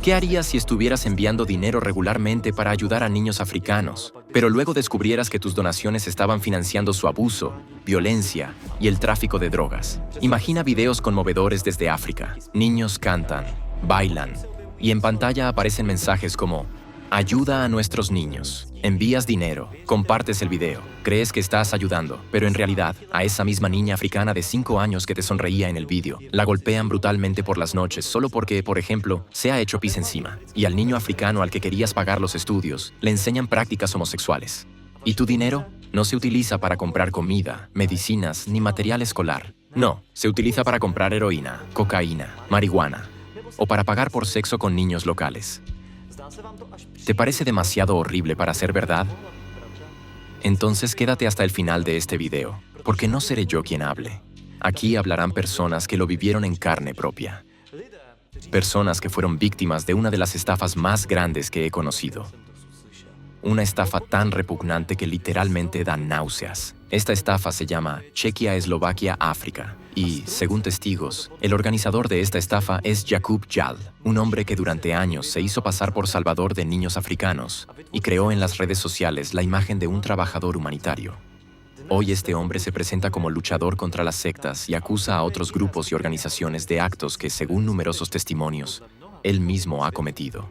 ¿Qué harías si estuvieras enviando dinero regularmente para ayudar a niños africanos, pero luego descubrieras que tus donaciones estaban financiando su abuso, violencia y el tráfico de drogas? Imagina videos conmovedores desde África. Niños cantan, bailan, y en pantalla aparecen mensajes como: ayuda a nuestros niños. Envías dinero, compartes el video, crees que estás ayudando, pero en realidad, a esa misma niña africana de 5 años que te sonreía en el vídeo, la golpean brutalmente por las noches solo porque, por ejemplo, se ha hecho pis encima. Y al niño africano al que querías pagar los estudios, le enseñan prácticas homosexuales. ¿Y tu dinero? No se utiliza para comprar comida, medicinas ni material escolar. No, se utiliza para comprar heroína, cocaína, marihuana, o para pagar por sexo con niños locales. ¿Te parece demasiado horrible para ser verdad? Entonces quédate hasta el final de este video, porque no seré yo quien hable. Aquí hablarán personas que lo vivieron en carne propia. Personas que fueron víctimas de una de las estafas más grandes que he conocido. Una estafa tan repugnante que literalmente da náuseas. Esta estafa se llama Chequia-Eslovaquia África. Y, según testigos, el organizador de esta estafa es Jakub Jal, un hombre que durante años se hizo pasar por salvador de niños africanos y creó en las redes sociales la imagen de un trabajador humanitario. Hoy este hombre se presenta como luchador contra las sectas y acusa a otros grupos y organizaciones de actos que, según numerosos testimonios, él mismo ha cometido.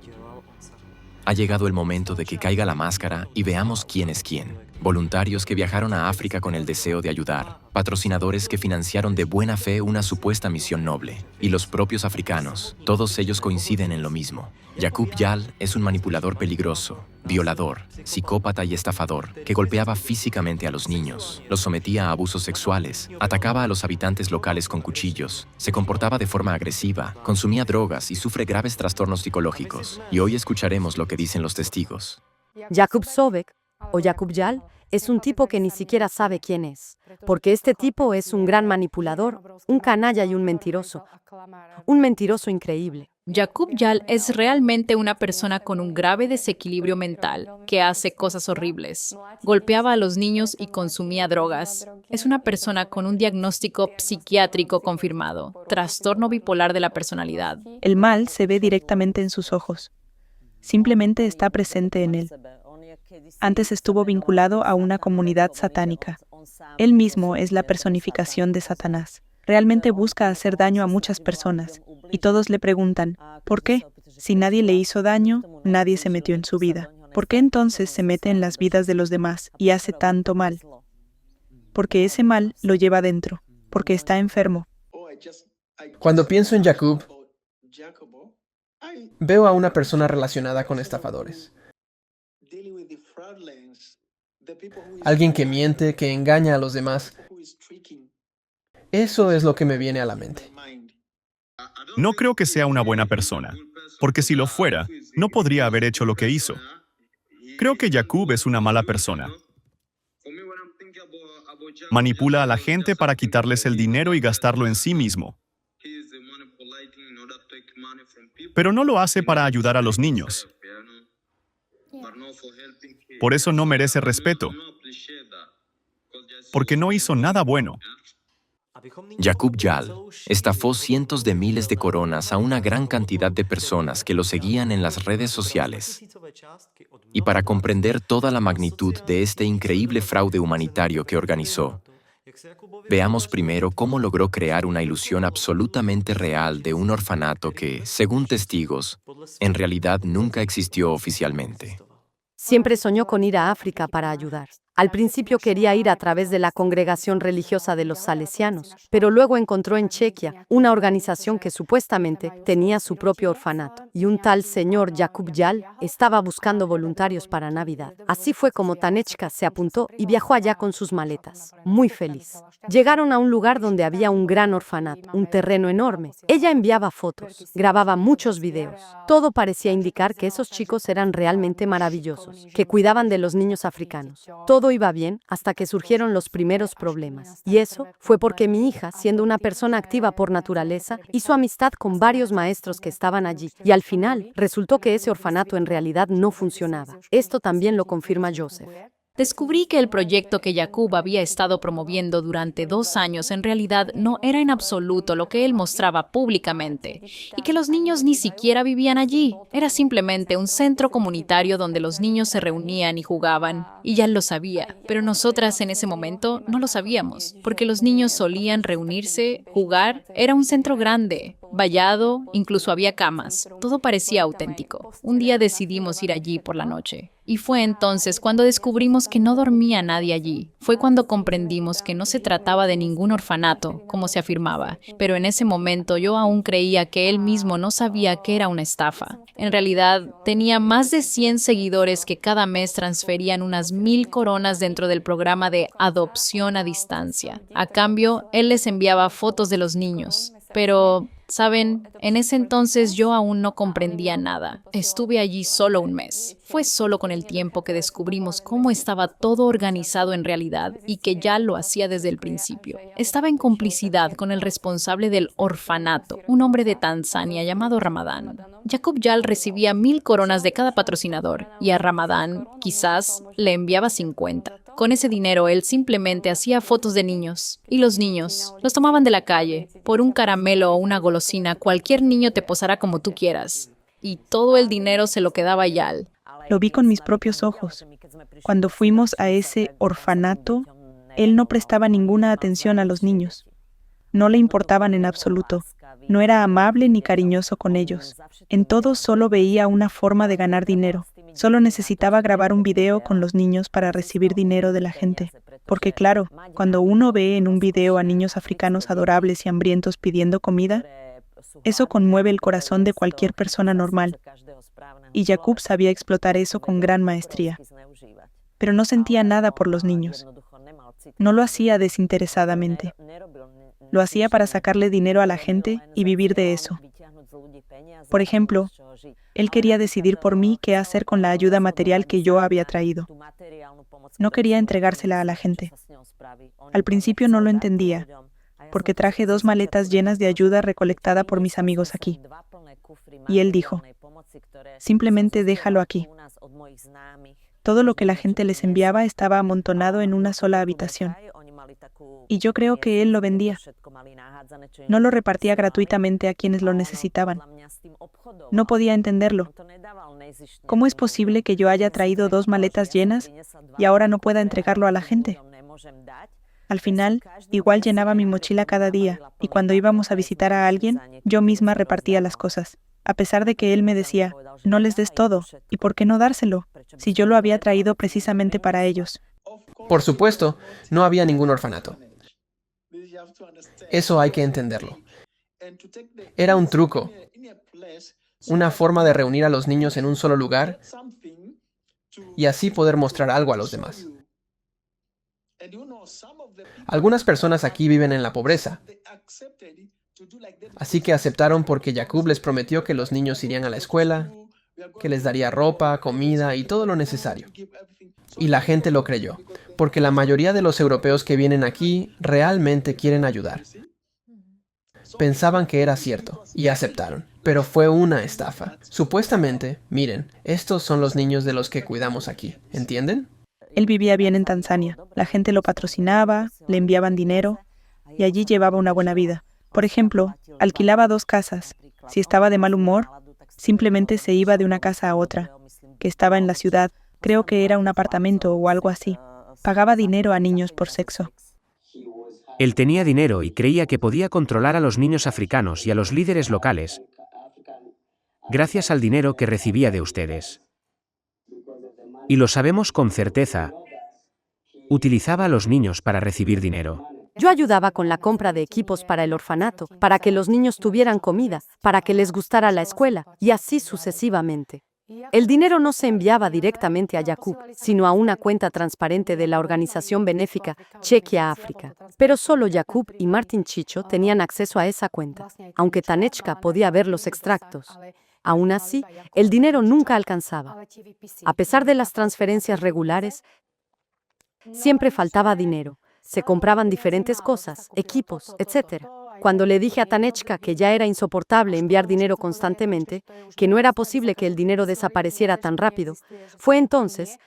Ha llegado el momento de que caiga la máscara y veamos quién es quién. Voluntarios que viajaron a África con el deseo de ayudar, patrocinadores que financiaron de buena fe una supuesta misión noble, y los propios africanos, todos ellos coinciden en lo mismo. Jakub Jal es un manipulador peligroso, violador, psicópata y estafador, que golpeaba físicamente a los niños, los sometía a abusos sexuales, atacaba a los habitantes locales con cuchillos, se comportaba de forma agresiva, consumía drogas y sufre graves trastornos psicológicos. Y hoy escucharemos lo que dicen los testigos. Jakub Sobek, o Jakub Jal, es un tipo que ni siquiera sabe quién es, porque este tipo es un gran manipulador, un canalla y un mentiroso increíble. Jakub Jal es realmente una persona con un grave desequilibrio mental que hace cosas horribles. Golpeaba a los niños y consumía drogas. Es una persona con un diagnóstico psiquiátrico confirmado, trastorno bipolar de la personalidad. El mal se ve directamente en sus ojos. Simplemente está presente en él. Antes estuvo vinculado a una comunidad satánica. Él mismo es la personificación de Satanás. Realmente busca hacer daño a muchas personas, y todos le preguntan, ¿por qué? Si nadie le hizo daño, nadie se metió en su vida. ¿Por qué entonces se mete en las vidas de los demás y hace tanto mal? Porque ese mal lo lleva dentro, porque está enfermo. Cuando pienso en Jakub, veo a una persona relacionada con estafadores. Alguien que miente, que engaña a los demás. Eso es lo que me viene a la mente. No creo que sea una buena persona, porque si lo fuera, no podría haber hecho lo que hizo. Creo que Jakub es una mala persona. Manipula a la gente para quitarles el dinero y gastarlo en sí mismo. Pero no lo hace para ayudar a los niños. Por eso no merece respeto, porque no hizo nada bueno. Jakub Jal estafó cientos de miles de coronas a una gran cantidad de personas que lo seguían en las redes sociales. Y para comprender toda la magnitud de este increíble fraude humanitario que organizó, veamos primero cómo logró crear una ilusión absolutamente real de un orfanato que, según testigos, en realidad nunca existió oficialmente. Siempre soñó con ir a África para ayudar. Al principio quería ir a través de la congregación religiosa de los salesianos, pero luego encontró en Chequia una organización que supuestamente tenía su propio orfanato, y un tal señor Jakub Jal estaba buscando voluntarios para Navidad. Así fue como Tanechka se apuntó y viajó allá con sus maletas, muy feliz. Llegaron a un lugar donde había un gran orfanato, un terreno enorme. Ella enviaba fotos, grababa muchos videos. Todo parecía indicar que esos chicos eran realmente maravillosos, que cuidaban de los niños africanos. Todo iba bien hasta que surgieron los primeros problemas. Y eso fue porque mi hija, siendo una persona activa por naturaleza, hizo amistad con varios maestros que estaban allí. Y al final, resultó que ese orfanato en realidad no funcionaba. Esto también lo confirma Joseph. Descubrí que el proyecto que Jakub había estado promoviendo durante 2 años en realidad no era en absoluto lo que él mostraba públicamente, y que los niños ni siquiera vivían allí. Era simplemente un centro comunitario donde los niños se reunían y jugaban, y ya lo sabía, pero nosotras en ese momento no lo sabíamos, porque los niños solían reunirse, jugar, era un centro grande, vallado, incluso había camas, todo parecía auténtico. Un día decidimos ir allí por la noche. Y fue entonces cuando descubrimos que no dormía nadie allí. Fue cuando comprendimos que no se trataba de ningún orfanato, como se afirmaba. Pero en ese momento yo aún creía que él mismo no sabía que era una estafa. En realidad, tenía más de 100 seguidores que cada mes transferían unas 1,000 coronas dentro del programa de adopción a distancia. A cambio, él les enviaba fotos de los niños. Pero, ¿saben? En ese entonces yo aún no comprendía nada. Estuve allí solo un mes. Fue solo con el tiempo que descubrimos cómo estaba todo organizado en realidad y que ya lo hacía desde el principio. Estaba en complicidad con el responsable del orfanato, un hombre de Tanzania llamado Ramadán. Jakub Yal recibía 1,000 coronas de cada patrocinador y a Ramadán quizás le enviaba 50. Con ese dinero él simplemente hacía fotos de niños. Y los niños los tomaban de la calle. Por un caramelo o una golosina, cualquier niño te posará como tú quieras. Y todo el dinero se lo quedaba Yal. Lo vi con mis propios ojos. Cuando fuimos a ese orfanato, él no prestaba ninguna atención a los niños. No le importaban en absoluto. No era amable ni cariñoso con ellos. En todo solo veía una forma de ganar dinero. Solo necesitaba grabar un video con los niños para recibir dinero de la gente. Porque claro, cuando uno ve en un video a niños africanos adorables y hambrientos pidiendo comida, eso conmueve el corazón de cualquier persona normal. Y Jakub sabía explotar eso con gran maestría. Pero no sentía nada por los niños. No lo hacía desinteresadamente. Lo hacía para sacarle dinero a la gente y vivir de eso. Por ejemplo, él quería decidir por mí qué hacer con la ayuda material que yo había traído. No quería entregársela a la gente. Al principio no lo entendía, porque traje 2 maletas llenas de ayuda recolectada por mis amigos aquí. Y él dijo, simplemente déjalo aquí. Todo lo que la gente les enviaba estaba amontonado en una sola habitación. Y yo creo que él lo vendía. No lo repartía gratuitamente a quienes lo necesitaban. No podía entenderlo. ¿Cómo es posible que yo haya traído 2 maletas llenas y ahora no pueda entregarlo a la gente? Al final, igual llenaba mi mochila cada día, y cuando íbamos a visitar a alguien, yo misma repartía las cosas. A pesar de que él me decía, no les des todo, ¿y por qué no dárselo? Si yo lo había traído precisamente para ellos. Por supuesto, no había ningún orfanato. Eso hay que entenderlo. Era un truco, una forma de reunir a los niños en un solo lugar y así poder mostrar algo a los demás. Algunas personas aquí viven en la pobreza, así que aceptaron porque Jakub les prometió que los niños irían a la escuela, que les daría ropa, comida y todo lo necesario. Y la gente lo creyó, porque la mayoría de los europeos que vienen aquí realmente quieren ayudar. Pensaban que era cierto y aceptaron, pero fue una estafa. Supuestamente, miren, estos son los niños de los que cuidamos aquí, ¿entienden? Él vivía bien en Tanzania. La gente lo patrocinaba, le enviaban dinero y allí llevaba una buena vida. Por ejemplo, alquilaba 2 casas. Si estaba de mal humor, simplemente se iba de una casa a otra, que estaba en la ciudad. Creo que era un apartamento o algo así. Pagaba dinero a niños por sexo. Él tenía dinero y creía que podía controlar a los niños africanos y a los líderes locales, gracias al dinero que recibía de ustedes. Y lo sabemos con certeza. Utilizaba a los niños para recibir dinero. Yo ayudaba con la compra de equipos para el orfanato, para que los niños tuvieran comida, para que les gustara la escuela, y así sucesivamente. El dinero no se enviaba directamente a Jakub, sino a una cuenta transparente de la organización benéfica Chequia África. Pero solo Jakub y Martin Chicho tenían acceso a esa cuenta, aunque Tanechka podía ver los extractos. Aún así, el dinero nunca alcanzaba. A pesar de las transferencias regulares, siempre faltaba dinero. Se compraban diferentes cosas, equipos, etc. Cuando le dije a Tanechka que ya era insoportable enviar dinero constantemente, que no era posible que el dinero desapareciera tan rápido, fue entonces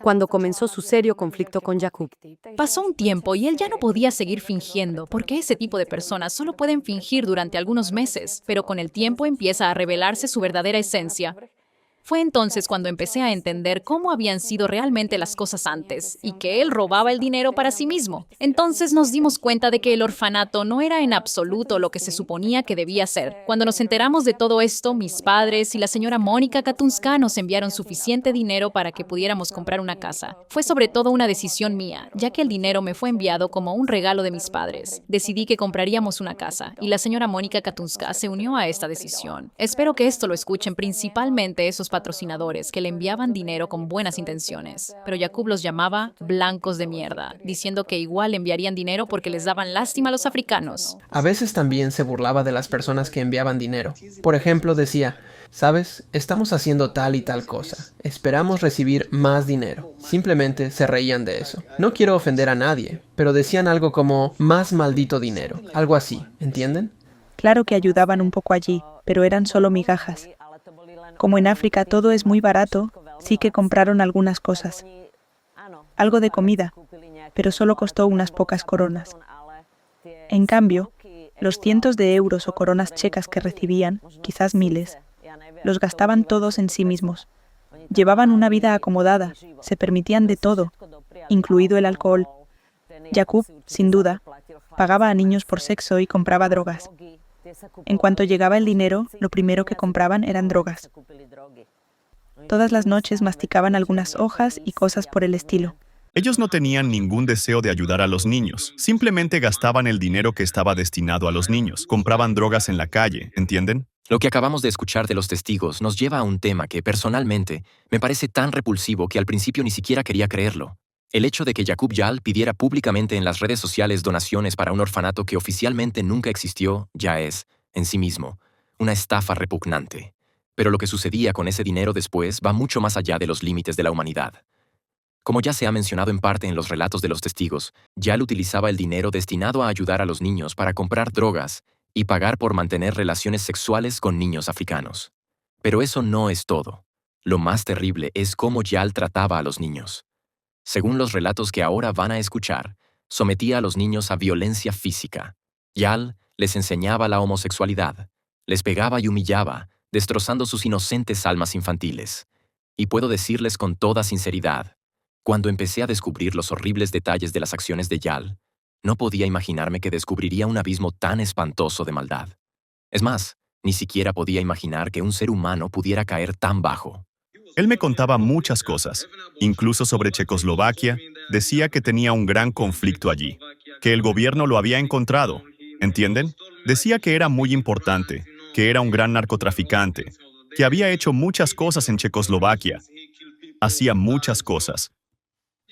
cuando comenzó su serio conflicto con Jacob. Pasó un tiempo y él ya no podía seguir fingiendo, porque ese tipo de personas solo pueden fingir durante algunos meses, pero con el tiempo empieza a revelarse su verdadera esencia. Fue entonces cuando empecé a entender cómo habían sido realmente las cosas antes y que él robaba el dinero para sí mismo. Entonces nos dimos cuenta de que el orfanato no era en absoluto lo que se suponía que debía ser. Cuando nos enteramos de todo esto, mis padres y la señora Mónica Katunska nos enviaron suficiente dinero para que pudiéramos comprar una casa. Fue sobre todo una decisión mía, ya que el dinero me fue enviado como un regalo de mis padres. Decidí que compraríamos una casa y la señora Mónica Katunska se unió a esta decisión. Espero que esto lo escuchen principalmente esos patrocinadores que le enviaban dinero con buenas intenciones, pero Jacob los llamaba blancos de mierda, diciendo que igual enviarían dinero porque les daban lástima a los africanos. A veces también se burlaba de las personas que enviaban dinero. Por ejemplo, decía, ¿sabes? Estamos haciendo tal y tal cosa. Esperamos recibir más dinero. Simplemente se reían de eso. No quiero ofender a nadie, pero decían algo como, más maldito dinero. Algo así, ¿entienden? Claro que ayudaban un poco allí, pero eran solo migajas. Como en África todo es muy barato, sí que compraron algunas cosas. Algo de comida, pero solo costó unas pocas coronas. En cambio, los cientos de euros o coronas checas que recibían, quizás miles, los gastaban todos en sí mismos. Llevaban una vida acomodada, se permitían de todo, incluido el alcohol. Jacob, sin duda, pagaba a niños por sexo y compraba drogas. En cuanto llegaba el dinero, lo primero que compraban eran drogas. Todas las noches masticaban algunas hojas y cosas por el estilo. Ellos no tenían ningún deseo de ayudar a los niños. Simplemente gastaban el dinero que estaba destinado a los niños. Compraban drogas en la calle, ¿entienden? Lo que acabamos de escuchar de los testigos nos lleva a un tema que, personalmente, me parece tan repulsivo que al principio ni siquiera quería creerlo. El hecho de que Jacob Yal pidiera públicamente en las redes sociales donaciones para un orfanato que oficialmente nunca existió ya es, en sí mismo, una estafa repugnante. Pero lo que sucedía con ese dinero después va mucho más allá de los límites de la humanidad. Como ya se ha mencionado en parte en los relatos de los testigos, Yal utilizaba el dinero destinado a ayudar a los niños para comprar drogas y pagar por mantener relaciones sexuales con niños africanos. Pero eso no es todo. Lo más terrible es cómo Yal trataba a los niños. Según los relatos que ahora van a escuchar, sometía a los niños a violencia física. Yal les enseñaba la homosexualidad, les pegaba y humillaba, destrozando sus inocentes almas infantiles. Y puedo decirles con toda sinceridad, cuando empecé a descubrir los horribles detalles de las acciones de Yal, no podía imaginarme que descubriría un abismo tan espantoso de maldad. Es más, ni siquiera podía imaginar que un ser humano pudiera caer tan bajo. Él me contaba muchas cosas, incluso sobre Checoslovaquia. Decía que tenía un gran conflicto allí, que el gobierno lo había encontrado, ¿entienden? Decía que era muy importante, que era un gran narcotraficante, que había hecho muchas cosas en Checoslovaquia. Hacía muchas cosas.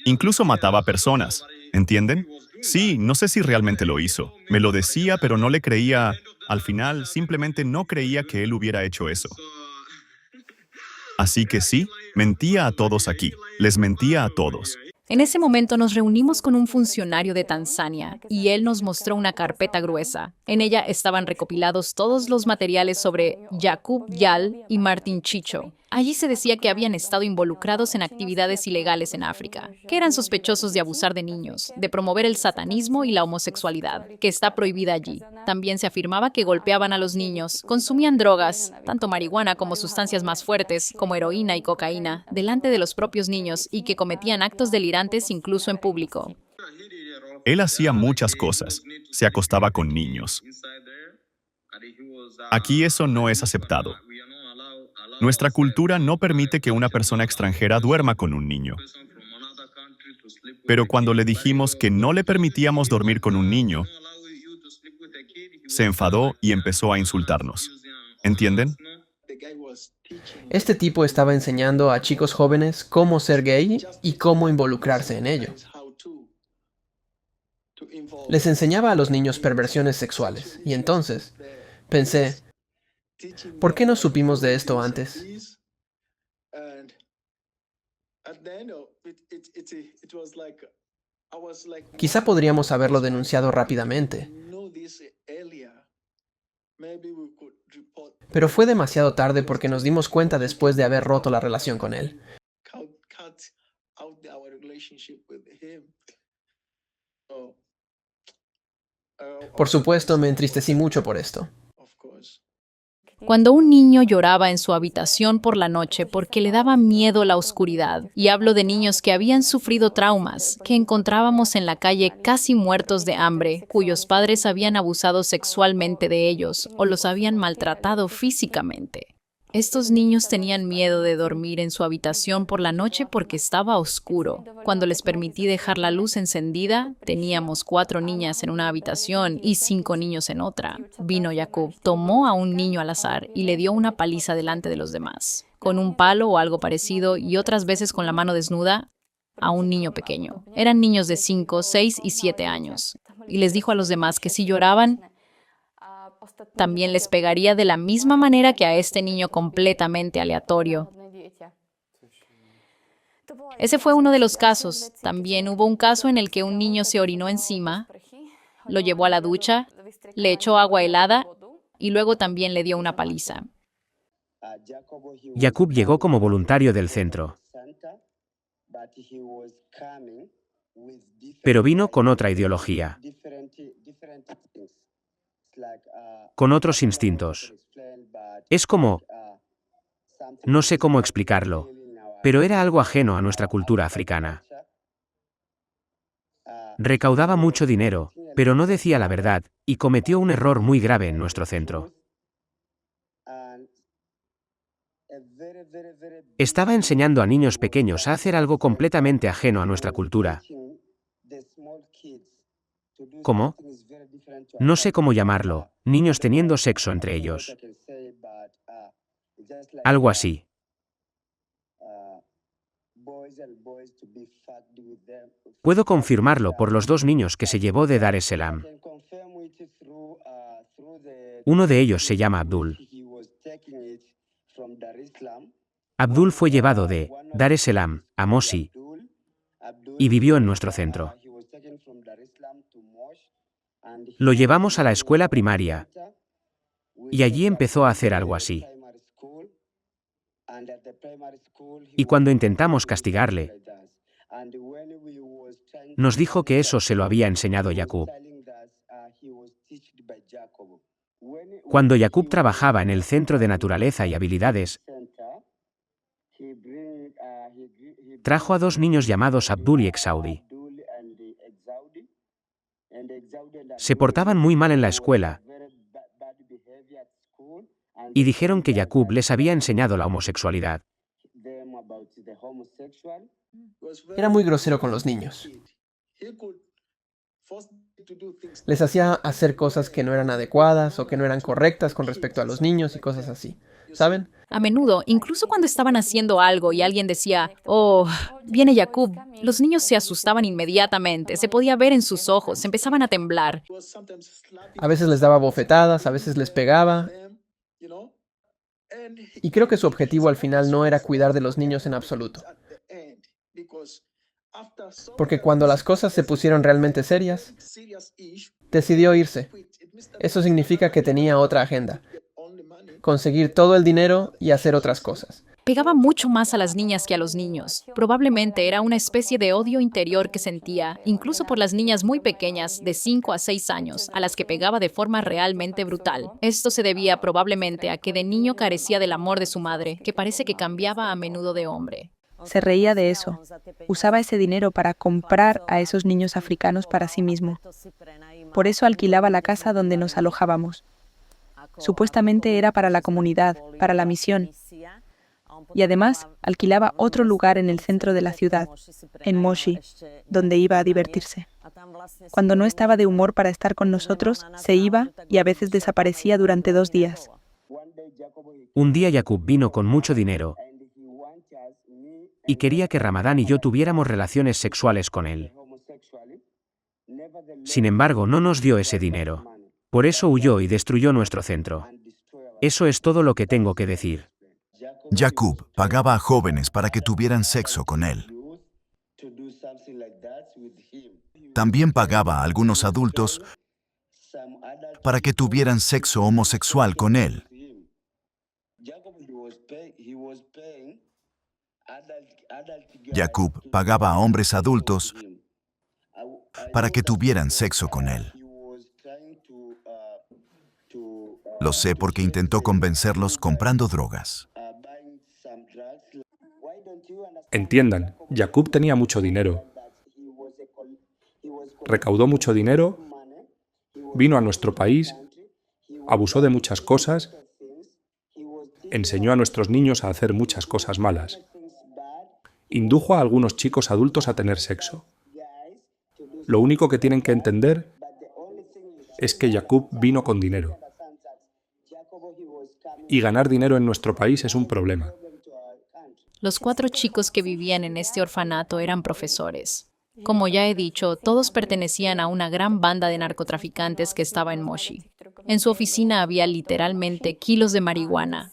Incluso mataba personas, ¿entienden? Sí, no sé si realmente lo hizo. Me lo decía, pero no le creía. Al final, simplemente no creía que él hubiera hecho eso. Así que sí, mentía a todos aquí. Les mentía a todos. En ese momento nos reunimos con un funcionario de Tanzania y él nos mostró una carpeta gruesa. En ella estaban recopilados todos los materiales sobre Jacob Yal y Martin Chicho. Allí se decía que habían estado involucrados en actividades ilegales en África, que eran sospechosos de abusar de niños, de promover el satanismo y la homosexualidad, que está prohibida allí. También se afirmaba que golpeaban a los niños, consumían drogas, tanto marihuana como sustancias más fuertes, como heroína y cocaína, delante de los propios niños y que cometían actos delirantes incluso en público. Él hacía muchas cosas. Se acostaba con niños. Aquí eso no es aceptado. Nuestra cultura no permite que una persona extranjera duerma con un niño. Pero cuando le dijimos que no le permitíamos dormir con un niño, se enfadó y empezó a insultarnos. ¿Entienden? Este tipo estaba enseñando a chicos jóvenes cómo ser gay y cómo involucrarse en ello. Les enseñaba a los niños perversiones sexuales, y entonces pensé, ¿por qué no supimos de esto antes? Quizá podríamos haberlo denunciado rápidamente. Pero fue demasiado tarde porque nos dimos cuenta después de haber roto la relación con él. Por supuesto, me entristecí mucho por esto. Cuando un niño lloraba en su habitación por la noche porque le daba miedo la oscuridad, y hablo de niños que habían sufrido traumas, que encontrábamos en la calle casi muertos de hambre, cuyos padres habían abusado sexualmente de ellos o los habían maltratado físicamente. Estos niños tenían miedo de dormir en su habitación por la noche porque estaba oscuro. Cuando les permití dejar la luz encendida, teníamos 4 niñas en una habitación y 5 niños en otra. Vino Jacob, tomó a un niño al azar y le dio una paliza delante de los demás, con un palo o algo parecido, y otras veces con la mano desnuda a un niño pequeño. Eran niños de 5, 6 y 7 años. Y les dijo a los demás que si lloraban, también les pegaría de la misma manera que a este niño completamente aleatorio. Ese fue uno de los casos. También hubo un caso en el que un niño se orinó encima, lo llevó a la ducha, le echó agua helada y luego también le dio una paliza. Jacob llegó como voluntario del centro, pero vino con otra ideología, con otros instintos. Es como, no sé cómo explicarlo, pero era algo ajeno a nuestra cultura africana. Recaudaba mucho dinero, pero no decía la verdad, y cometió un error muy grave en nuestro centro. Estaba enseñando a niños pequeños a hacer algo completamente ajeno a nuestra cultura. ¿Cómo? No sé cómo llamarlo, niños teniendo sexo entre ellos. Algo así. Puedo confirmarlo por los 2 niños que se llevó de Dar es Salaam. Uno de ellos se llama Abdul. Abdul fue llevado de Dar es Salaam a Moshi y vivió en nuestro centro. Lo llevamos a la escuela primaria y allí empezó a hacer algo así. Y cuando intentamos castigarle, nos dijo que eso se lo había enseñado Jacob. Cuando Jacob trabajaba en el Centro de Naturaleza y Habilidades, trajo a 2 niños llamados Abdul y Exaudi. Se portaban muy mal en la escuela y dijeron que Jacob les había enseñado la homosexualidad. Era muy grosero con los niños. Les hacía hacer cosas que no eran adecuadas o que no eran correctas con respecto a los niños y cosas así. ¿Saben? A menudo, incluso cuando estaban haciendo algo y alguien decía, «Oh, viene Jacob», los niños se asustaban inmediatamente, se podía ver en sus ojos, empezaban a temblar. A veces les daba bofetadas, a veces les pegaba. Y creo que su objetivo al final no era cuidar de los niños en absoluto. Porque cuando las cosas se pusieron realmente serias, decidió irse. Eso significa que tenía otra agenda: conseguir todo el dinero y hacer otras cosas. Pegaba mucho más a las niñas que a los niños. Probablemente era una especie de odio interior que sentía, incluso por las niñas muy pequeñas, de 5 a 6 años, a las que pegaba de forma realmente brutal. Esto se debía probablemente a que de niño carecía del amor de su madre, que parece que cambiaba a menudo de hombre. Se reía de eso. Usaba ese dinero para comprar a esos niños africanos para sí mismo. Por eso alquilaba la casa donde nos alojábamos. Supuestamente era para la comunidad, para la misión. Y además alquilaba otro lugar en el centro de la ciudad, en Moshi, donde iba a divertirse. Cuando no estaba de humor para estar con nosotros, se iba y a veces desaparecía durante 2 días. Un día Jacob vino con mucho dinero y quería que Ramadán y yo tuviéramos relaciones sexuales con él. Sin embargo, no nos dio ese dinero. Por eso huyó y destruyó nuestro centro. Eso es todo lo que tengo que decir. Jacob pagaba a jóvenes para que tuvieran sexo con él. También pagaba a algunos adultos para que tuvieran sexo homosexual con él. Jacob pagaba a hombres adultos para que tuvieran sexo con él. Lo sé porque intentó convencerlos comprando drogas. Entiendan, Jacob tenía mucho dinero. Recaudó mucho dinero, vino a nuestro país, abusó de muchas cosas, enseñó a nuestros niños a hacer muchas cosas malas. Indujo a algunos chicos adultos a tener sexo. Lo único que tienen que entender es que Jacob vino con dinero. Y ganar dinero en nuestro país es un problema. Los 4 chicos que vivían en este orfanato eran profesores. Como ya he dicho, todos pertenecían a una gran banda de narcotraficantes que estaba en Moshi. En su oficina había literalmente kilos de marihuana,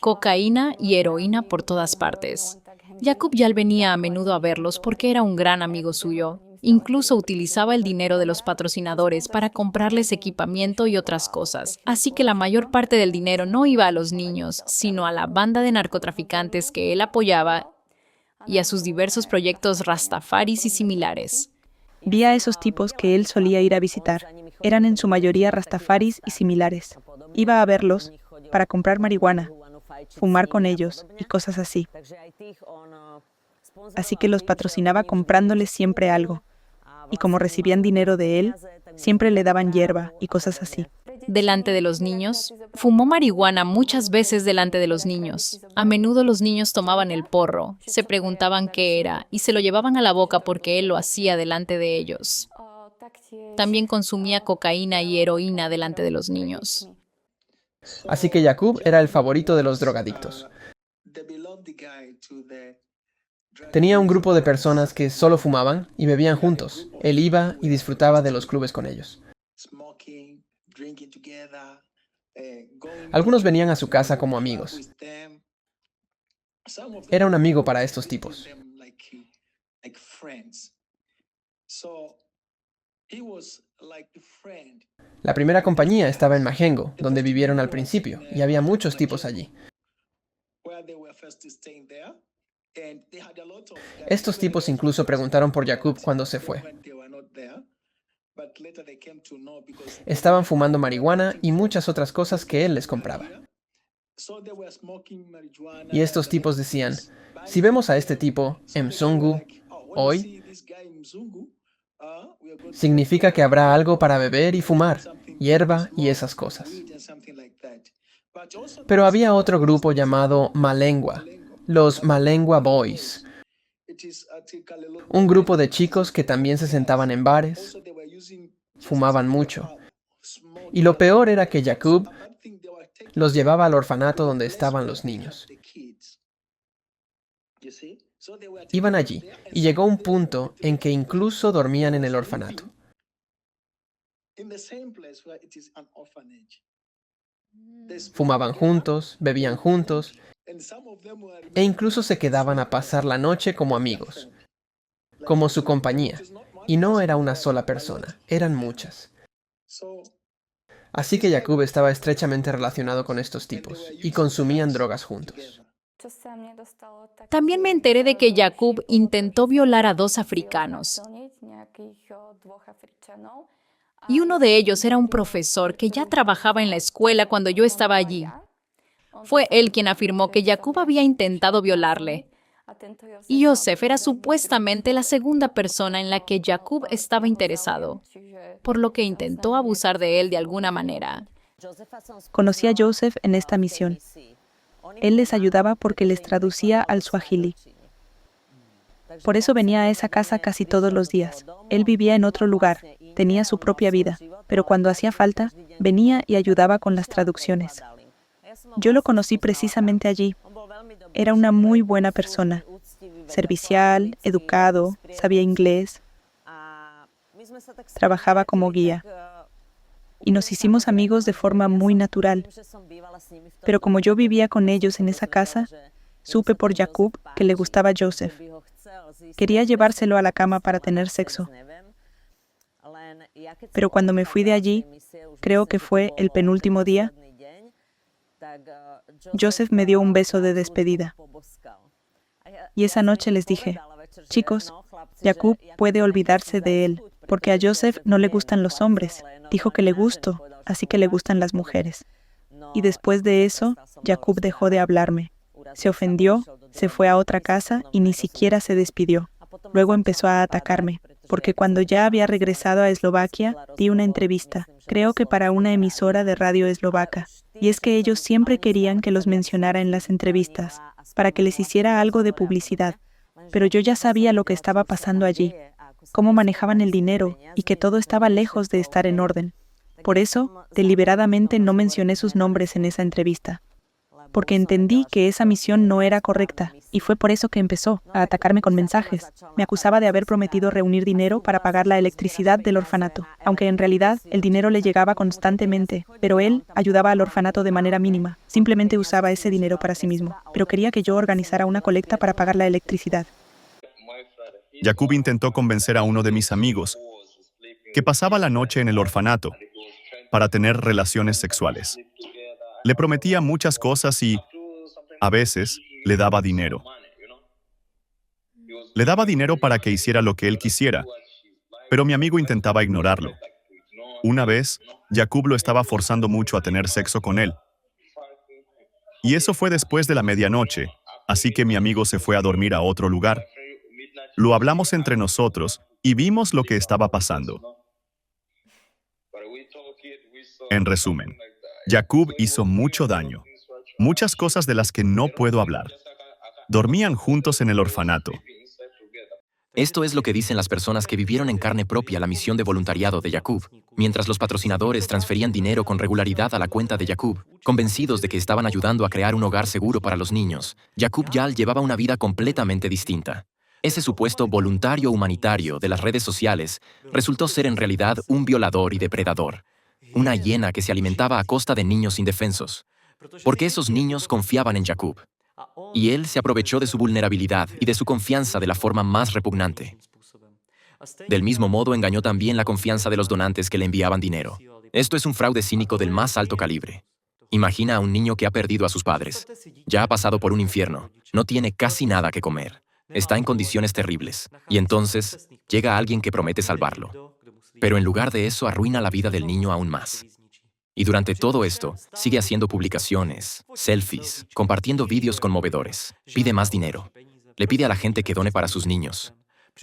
cocaína y heroína por todas partes. Jacob ya venía a menudo a verlos porque era un gran amigo suyo. Incluso utilizaba el dinero de los patrocinadores para comprarles equipamiento y otras cosas. Así que la mayor parte del dinero no iba a los niños, sino a la banda de narcotraficantes que él apoyaba y a sus diversos proyectos rastafaris y similares. Vi a esos tipos que él solía ir a visitar. Eran en su mayoría rastafaris y similares. Iba a verlos para comprar marihuana, fumar con ellos y cosas así. Así que los patrocinaba comprándoles siempre algo. Y como recibían dinero de él, siempre le daban hierba y cosas así. Delante de los niños, fumó marihuana muchas veces delante de los niños. A menudo los niños tomaban el porro, se preguntaban qué era y se lo llevaban a la boca porque él lo hacía delante de ellos. También consumía cocaína y heroína delante de los niños. Así que Jacob era el favorito de los drogadictos. Tenía un grupo de personas que solo fumaban y bebían juntos. Él iba y disfrutaba de los clubes con ellos. Algunos venían a su casa como amigos. Era un amigo para estos tipos. La primera compañía estaba en Majengo, donde vivieron al principio, y había muchos tipos allí. Estos tipos incluso preguntaron por Jacob cuando se fue. Estaban fumando marihuana y muchas otras cosas que él les compraba. Y estos tipos decían, si vemos a este tipo, Mzungu, hoy, significa que habrá algo para beber y fumar, hierba y esas cosas. Pero había otro grupo llamado Malengua, los Malengua Boys, un grupo de chicos que también se sentaban en bares, fumaban mucho. Y lo peor era que Jacob los llevaba al orfanato donde estaban los niños. Iban allí, y llegó un punto en que incluso dormían en el orfanato. Fumaban juntos, bebían juntos, e incluso se quedaban a pasar la noche como amigos, como su compañía. Y no era una sola persona, eran muchas. Así que Jacob estaba estrechamente relacionado con estos tipos, y consumían drogas juntos. También me enteré de que Jacob intentó violar a 2 africanos. Y uno de ellos era un profesor que ya trabajaba en la escuela cuando yo estaba allí. Fue él quien afirmó que Jacob había intentado violarle. Y Joseph era supuestamente la segunda persona en la que Jacob estaba interesado, por lo que intentó abusar de él de alguna manera. Conocí a Joseph en esta misión. Él les ayudaba porque les traducía al suajili. Por eso venía a esa casa casi todos los días. Él vivía en otro lugar, tenía su propia vida, pero cuando hacía falta, venía y ayudaba con las traducciones. Yo lo conocí precisamente allí. Era una muy buena persona, servicial, educado, sabía inglés, trabajaba como guía. Y nos hicimos amigos de forma muy natural. Pero como yo vivía con ellos en esa casa, supe por Jacob que le gustaba Joseph. Quería llevárselo a la cama para tener sexo. Pero cuando me fui de allí, creo que fue el penúltimo día, Joseph me dio un beso de despedida. Y esa noche les dije, chicos, Jacob puede olvidarse de él, porque a Joseph no le gustan los hombres. Dijo que le gusto, así que le gustan las mujeres. Y después de eso, Jacob dejó de hablarme. Se ofendió, se fue a otra casa y ni siquiera se despidió. Luego empezó a atacarme, porque cuando ya había regresado a Eslovaquia, di una entrevista, creo que para una emisora de radio eslovaca. Y es que ellos siempre querían que los mencionara en las entrevistas, para que les hiciera algo de publicidad. Pero yo ya sabía lo que estaba pasando allí, cómo manejaban el dinero y que todo estaba lejos de estar en orden. Por eso, deliberadamente no mencioné sus nombres en esa entrevista, porque entendí que esa misión no era correcta, y fue por eso que empezó a atacarme con mensajes. Me acusaba de haber prometido reunir dinero para pagar la electricidad del orfanato, aunque en realidad el dinero le llegaba constantemente, pero él ayudaba al orfanato de manera mínima. Simplemente usaba ese dinero para sí mismo, pero quería que yo organizara una colecta para pagar la electricidad. Jacob intentó convencer a uno de mis amigos que pasaba la noche en el orfanato para tener relaciones sexuales. Le prometía muchas cosas y, a veces, le daba dinero. Le daba dinero para que hiciera lo que él quisiera, pero mi amigo intentaba ignorarlo. Una vez, Jacob lo estaba forzando mucho a tener sexo con él. Y eso fue después de la medianoche, así que mi amigo se fue a dormir a otro lugar. Lo hablamos entre nosotros y vimos lo que estaba pasando. En resumen, Jacob hizo mucho daño, muchas cosas de las que no puedo hablar. Dormían juntos en el orfanato. Esto es lo que dicen las personas que vivieron en carne propia la misión de voluntariado de Jacob, mientras los patrocinadores transferían dinero con regularidad a la cuenta de Jacob, convencidos de que estaban ayudando a crear un hogar seguro para los niños. Jacob Yal llevaba una vida completamente distinta. Ese supuesto voluntario humanitario de las redes sociales resultó ser en realidad un violador y depredador, una hiena que se alimentaba a costa de niños indefensos, porque esos niños confiaban en Jacob. Y él se aprovechó de su vulnerabilidad y de su confianza de la forma más repugnante. Del mismo modo, engañó también la confianza de los donantes que le enviaban dinero. Esto es un fraude cínico del más alto calibre. Imagina a un niño que ha perdido a sus padres. Ya ha pasado por un infierno. No tiene casi nada que comer. Está en condiciones terribles. Y entonces, llega alguien que promete salvarlo. Pero en lugar de eso, arruina la vida del niño aún más. Y durante todo esto, sigue haciendo publicaciones, selfies, compartiendo vídeos conmovedores. Pide más dinero. Le pide a la gente que done para sus niños,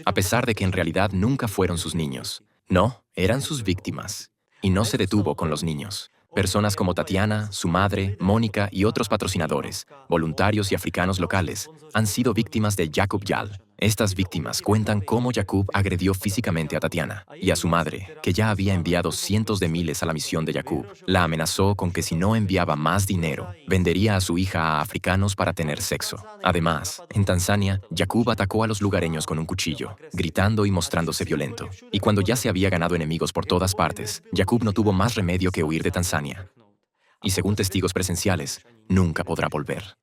a pesar de que en realidad nunca fueron sus niños. No, eran sus víctimas. Y no se detuvo con los niños. Personas como Tatiana, su madre, Mónica y otros patrocinadores, voluntarios y africanos locales, han sido víctimas de Jacob Yal. Estas víctimas cuentan cómo Jacob agredió físicamente a Tatiana y a su madre, que ya había enviado cientos de miles a la misión de Jacob. La amenazó con que si no enviaba más dinero, vendería a su hija a africanos para tener sexo. Además, en Tanzania, Jacob atacó a los lugareños con un cuchillo, gritando y mostrándose violento. Y cuando ya se había ganado enemigos por todas partes, Jacob no tuvo más remedio que huir de Tanzania. Y según testigos presenciales, nunca podrá volver.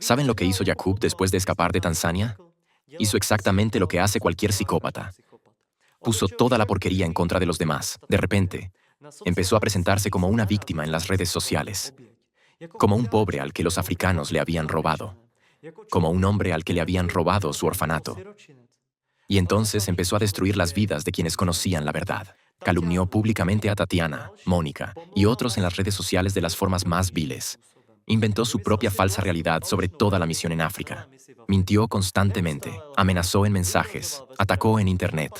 ¿Saben lo que hizo Jacob después de escapar de Tanzania? Hizo exactamente lo que hace cualquier psicópata. Puso toda la porquería en contra de los demás. De repente, empezó a presentarse como una víctima en las redes sociales, como un pobre al que los africanos le habían robado, como un hombre al que le habían robado su orfanato. Y entonces empezó a destruir las vidas de quienes conocían la verdad. Calumnió públicamente a Tatiana, Mónica y otros en las redes sociales de las formas más viles. Inventó su propia falsa realidad sobre toda la misión en África. Mintió constantemente, amenazó en mensajes, atacó en Internet,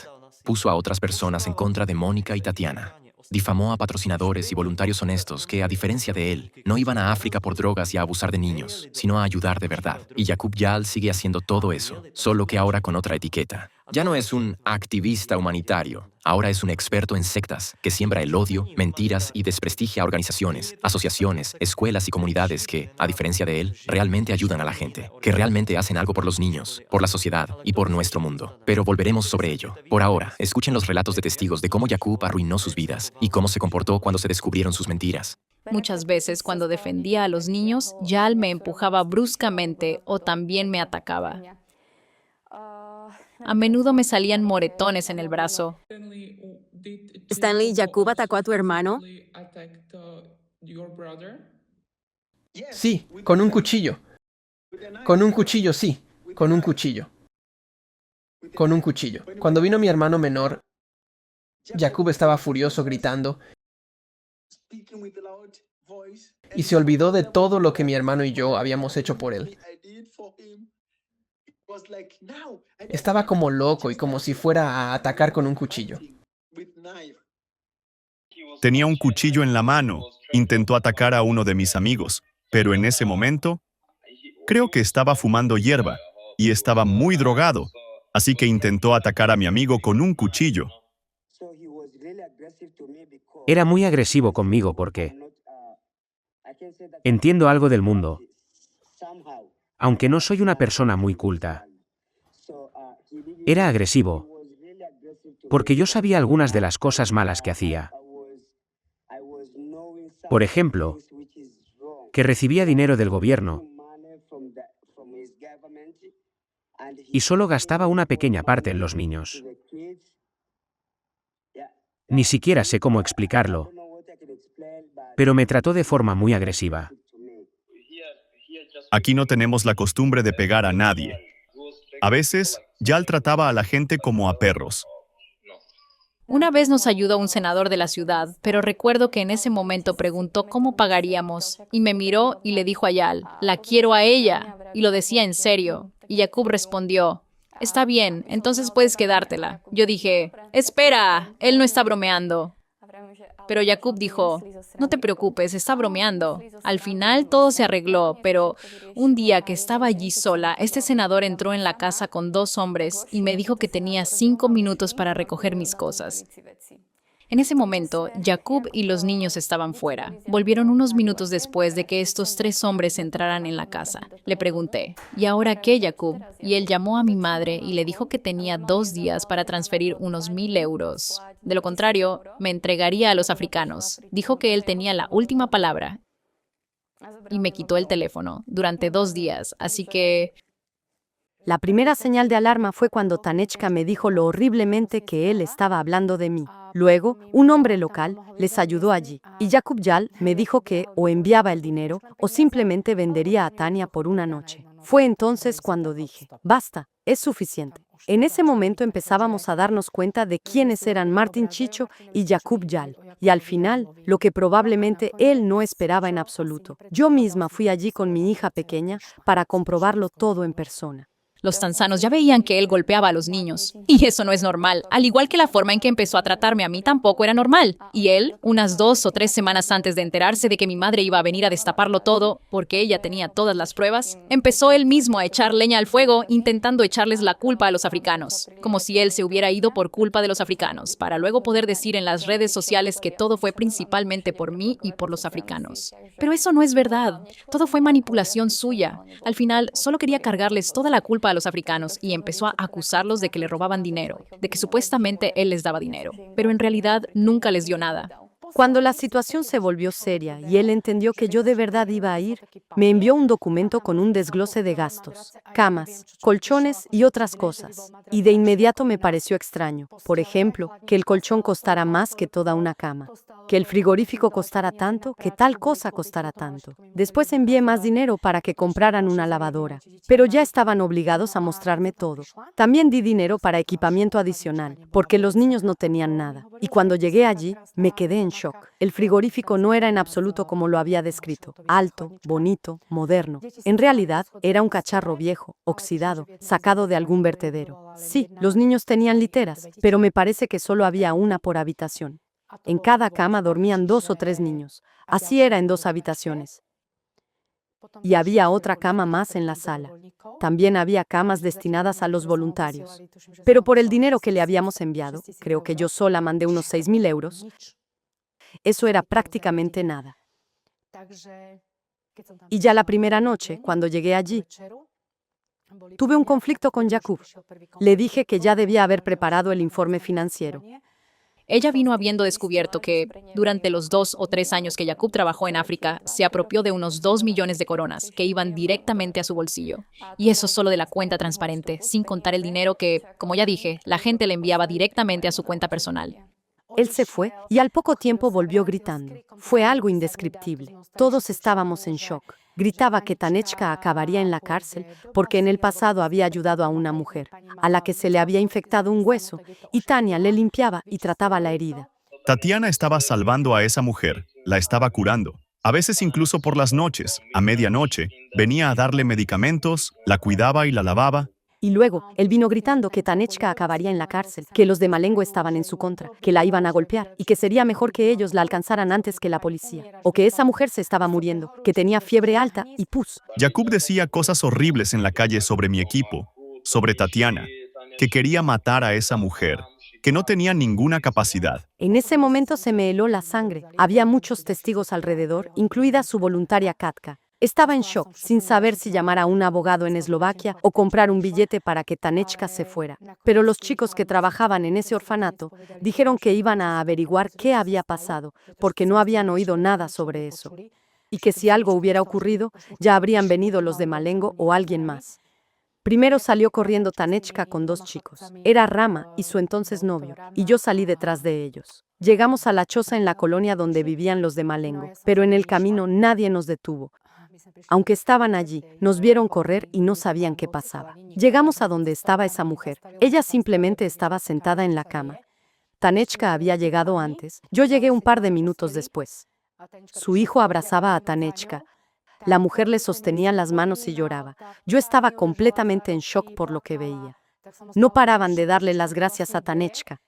puso a otras personas en contra de Mónica y Tatiana. Difamó a patrocinadores y voluntarios honestos que, a diferencia de él, no iban a África por drogas y a abusar de niños, sino a ayudar de verdad. Y Jacob Yal sigue haciendo todo eso, solo que ahora con otra etiqueta. Ya no es un activista humanitario, ahora es un experto en sectas que siembra el odio, mentiras y desprestigia a organizaciones, asociaciones, escuelas y comunidades que, a diferencia de él, realmente ayudan a la gente, que realmente hacen algo por los niños, por la sociedad y por nuestro mundo. Pero volveremos sobre ello. Por ahora, escuchen los relatos de testigos de cómo Jacob arruinó sus vidas y cómo se comportó cuando se descubrieron sus mentiras. Muchas veces cuando defendía a los niños, Yal me empujaba bruscamente o también me atacaba. A menudo me salían moretones en el brazo. Stanley, ¿Jacob atacó a tu hermano? Sí, con un cuchillo. Con un cuchillo, sí. Con un cuchillo. Con un cuchillo. Cuando vino mi hermano menor, Jacob estaba furioso gritando y se olvidó de todo lo que mi hermano y yo habíamos hecho por él. Estaba como loco y como si fuera a atacar con un cuchillo. Tenía un cuchillo en la mano. Intentó atacar a uno de mis amigos, pero en ese momento, creo que estaba fumando hierba y estaba muy drogado, así que intentó atacar a mi amigo con un cuchillo. Era muy agresivo conmigo porque entiendo algo del mundo, aunque no soy una persona muy culta. Era agresivo porque yo sabía algunas de las cosas malas que hacía. Por ejemplo, que recibía dinero del gobierno y solo gastaba una pequeña parte en los niños. Ni siquiera sé cómo explicarlo, pero me trató de forma muy agresiva. Aquí no tenemos la costumbre de pegar a nadie. A veces, Yal trataba a la gente como a perros. Una vez nos ayudó un senador de la ciudad, pero recuerdo que en ese momento preguntó cómo pagaríamos, y me miró y le dijo a Yal, la quiero a ella, y lo decía en serio. Y Jacob respondió, está bien, entonces puedes quedártela. Yo dije, espera, él no está bromeando. Pero Jacob dijo, no te preocupes, está bromeando. Al final todo se arregló, pero un día que estaba allí sola, este senador entró en la casa con 2 hombres y me dijo que tenía 5 minutos para recoger mis cosas. En ese momento, Jacob y los niños estaban fuera. Volvieron unos minutos después de que estos 3 hombres entraran en la casa. Le pregunté, ¿y ahora qué, Jacob? Y él llamó a mi madre y le dijo que tenía 2 días para transferir unos 1,000 euros. De lo contrario, me entregaría a los africanos. Dijo que él tenía la última palabra y me quitó el teléfono durante 2 días, así que... La primera señal de alarma fue cuando Tanechka me dijo lo horriblemente que él estaba hablando de mí. Luego, un hombre local les ayudó allí, y Jacob Yal me dijo que o enviaba el dinero o simplemente vendería a Tania por una noche. Fue entonces cuando dije, basta, es suficiente. En ese momento empezábamos a darnos cuenta de quiénes eran Martin Chicho y Jacob Yal, y al final, lo que probablemente él no esperaba en absoluto. Yo misma fui allí con mi hija pequeña para comprobarlo todo en persona. Los tanzanos ya veían que él golpeaba a los niños. Y eso no es normal. Al igual que la forma en que empezó a tratarme a mí tampoco era normal. Y él, unas 2 o 3 semanas antes de enterarse de que mi madre iba a venir a destaparlo todo, porque ella tenía todas las pruebas, empezó él mismo a echar leña al fuego, intentando echarles la culpa a los africanos. Como si él se hubiera ido por culpa de los africanos, para luego poder decir en las redes sociales que todo fue principalmente por mí y por los africanos. Pero eso no es verdad. Todo fue manipulación suya. Al final, solo quería cargarles toda la culpa a los africanos y empezó a acusarlos de que le robaban dinero, de que supuestamente él les daba dinero, pero en realidad nunca les dio nada. Cuando la situación se volvió seria y él entendió que yo de verdad iba a ir, me envió un documento con un desglose de gastos, camas, colchones y otras cosas. Y de inmediato me pareció extraño. Por ejemplo, que el colchón costara más que toda una cama, que el frigorífico costara tanto, que tal cosa costara tanto. Después envié más dinero para que compraran una lavadora, pero ya estaban obligados a mostrarme todo. También di dinero para equipamiento adicional, porque los niños no tenían nada. Y cuando llegué allí, me quedé en shock. El frigorífico no era en absoluto como lo había descrito, alto, bonito, moderno. En realidad, era un cacharro viejo, oxidado, sacado de algún vertedero. Sí, los niños tenían literas, pero me parece que solo había una por habitación. En cada cama dormían 2 o 3 niños. Así era en 2 habitaciones. Y había otra cama más en la sala. También había camas destinadas a los voluntarios. Pero por el dinero que le habíamos enviado, creo que yo sola mandé unos 6,000 euros, eso era prácticamente nada. Y ya la primera noche, cuando llegué allí, tuve un conflicto con Jacob. Le dije que ya debía haber preparado el informe financiero. Ella vino habiendo descubierto que, durante los 2 o 3 años que Jacob trabajó en África, se apropió de unos 2 millones de coronas que iban directamente a su bolsillo. Y eso solo de la cuenta transparente, sin contar el dinero que, como ya dije, la gente le enviaba directamente a su cuenta personal. Él se fue y al poco tiempo volvió gritando. Fue algo indescriptible. Todos estábamos en shock. Gritaba que Tanechka acabaría en la cárcel porque en el pasado había ayudado a una mujer, a la que se le había infectado un hueso, y Tania le limpiaba y trataba la herida. Tatiana estaba salvando a esa mujer, la estaba curando. A veces incluso por las noches, a medianoche, venía a darle medicamentos, la cuidaba y la lavaba. Y luego, él vino gritando que Tanechka acabaría en la cárcel, que los de Malengo estaban en su contra, que la iban a golpear y que sería mejor que ellos la alcanzaran antes que la policía, o que esa mujer se estaba muriendo, que tenía fiebre alta y pus. Jakub decía cosas horribles en la calle sobre mi equipo, sobre Tatiana, que quería matar a esa mujer, que no tenía ninguna capacidad. En ese momento se me heló la sangre. Había muchos testigos alrededor, incluida su voluntaria Katka. Estaba en shock, sin saber si llamar a un abogado en Eslovaquia o comprar un billete para que Tanechka se fuera. Pero los chicos que trabajaban en ese orfanato dijeron que iban a averiguar qué había pasado, porque no habían oído nada sobre eso. Y que si algo hubiera ocurrido, ya habrían venido los de Malengo o alguien más. Primero salió corriendo Tanechka con 2 chicos. Era Rama y su entonces novio, y yo salí detrás de ellos. Llegamos a la choza en la colonia donde vivían los de Malengo, pero en el camino nadie nos detuvo. Aunque estaban allí, nos vieron correr y no sabían qué pasaba. Llegamos a donde estaba esa mujer. Ella simplemente estaba sentada en la cama. Tanechka había llegado antes. Yo llegué un par de minutos después. Su hijo abrazaba a Tanechka. La mujer le sostenía las manos y lloraba. Yo estaba completamente en shock por lo que veía. No paraban de darle las gracias a Tanechka.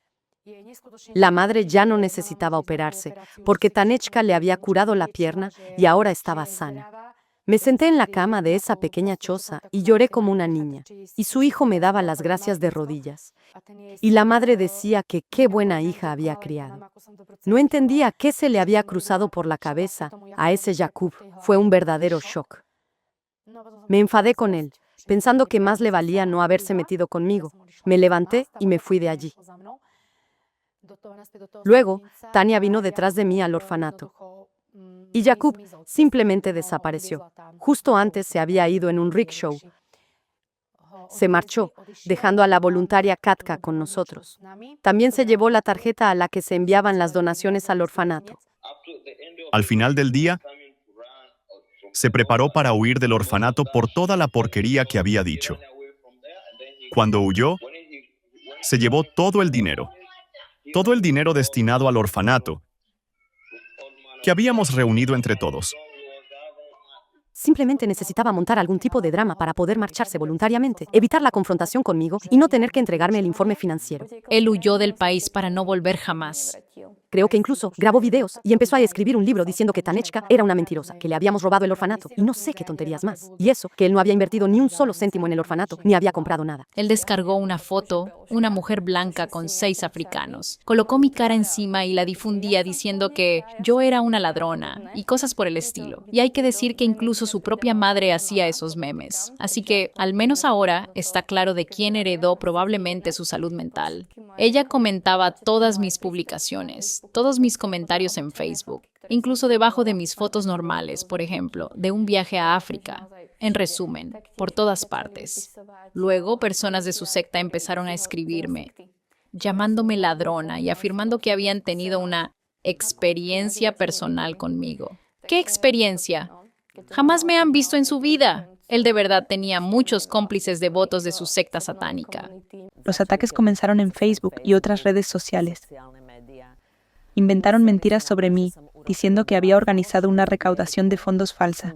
La madre ya no necesitaba operarse, porque Tanechka le había curado la pierna y ahora estaba sana. Me senté en la cama de esa pequeña choza y lloré como una niña, y su hijo me daba las gracias de rodillas. Y la madre decía que qué buena hija había criado. No entendía qué se le había cruzado por la cabeza a ese Jakub. Fue un verdadero shock. Me enfadé con él, pensando que más le valía no haberse metido conmigo. Me levanté y me fui de allí. Luego, Tania vino detrás de mí al orfanato. Y Jakub simplemente desapareció. Justo antes se había ido en un rickshaw. Se marchó, dejando a la voluntaria Katka con nosotros. También se llevó la tarjeta a la que se enviaban las donaciones al orfanato. Al final del día, se preparó para huir del orfanato por toda la porquería que había dicho. Cuando huyó, se llevó todo el dinero destinado al orfanato, que habíamos reunido entre todos. Simplemente necesitaba montar algún tipo de drama para poder marcharse voluntariamente, evitar la confrontación conmigo y no tener que entregarme el informe financiero. Él huyó del país para no volver jamás. Creo que incluso grabó videos y empezó a escribir un libro diciendo que Tanechka era una mentirosa, que le habíamos robado el orfanato y no sé qué tonterías más. Y eso, que él no había invertido ni un solo céntimo en el orfanato, ni había comprado nada. Él descargó una foto, una mujer blanca con 6 africanos. Colocó mi cara encima y la difundía diciendo que yo era una ladrona y cosas por el estilo. Y hay que decir que incluso su propia madre hacía esos memes. Así que, al menos ahora, está claro de quién heredó probablemente su salud mental. Ella comentaba todas mis publicaciones, todos mis comentarios en Facebook, incluso debajo de mis fotos normales, por ejemplo, de un viaje a África. En resumen, por todas partes. Luego, personas de su secta empezaron a escribirme, llamándome ladrona y afirmando que habían tenido una experiencia personal conmigo. ¿Qué experiencia? Jamás me han visto en su vida. Él de verdad tenía muchos cómplices devotos de su secta satánica. Los ataques comenzaron en Facebook y otras redes sociales. Inventaron mentiras sobre mí, diciendo que había organizado una recaudación de fondos falsa,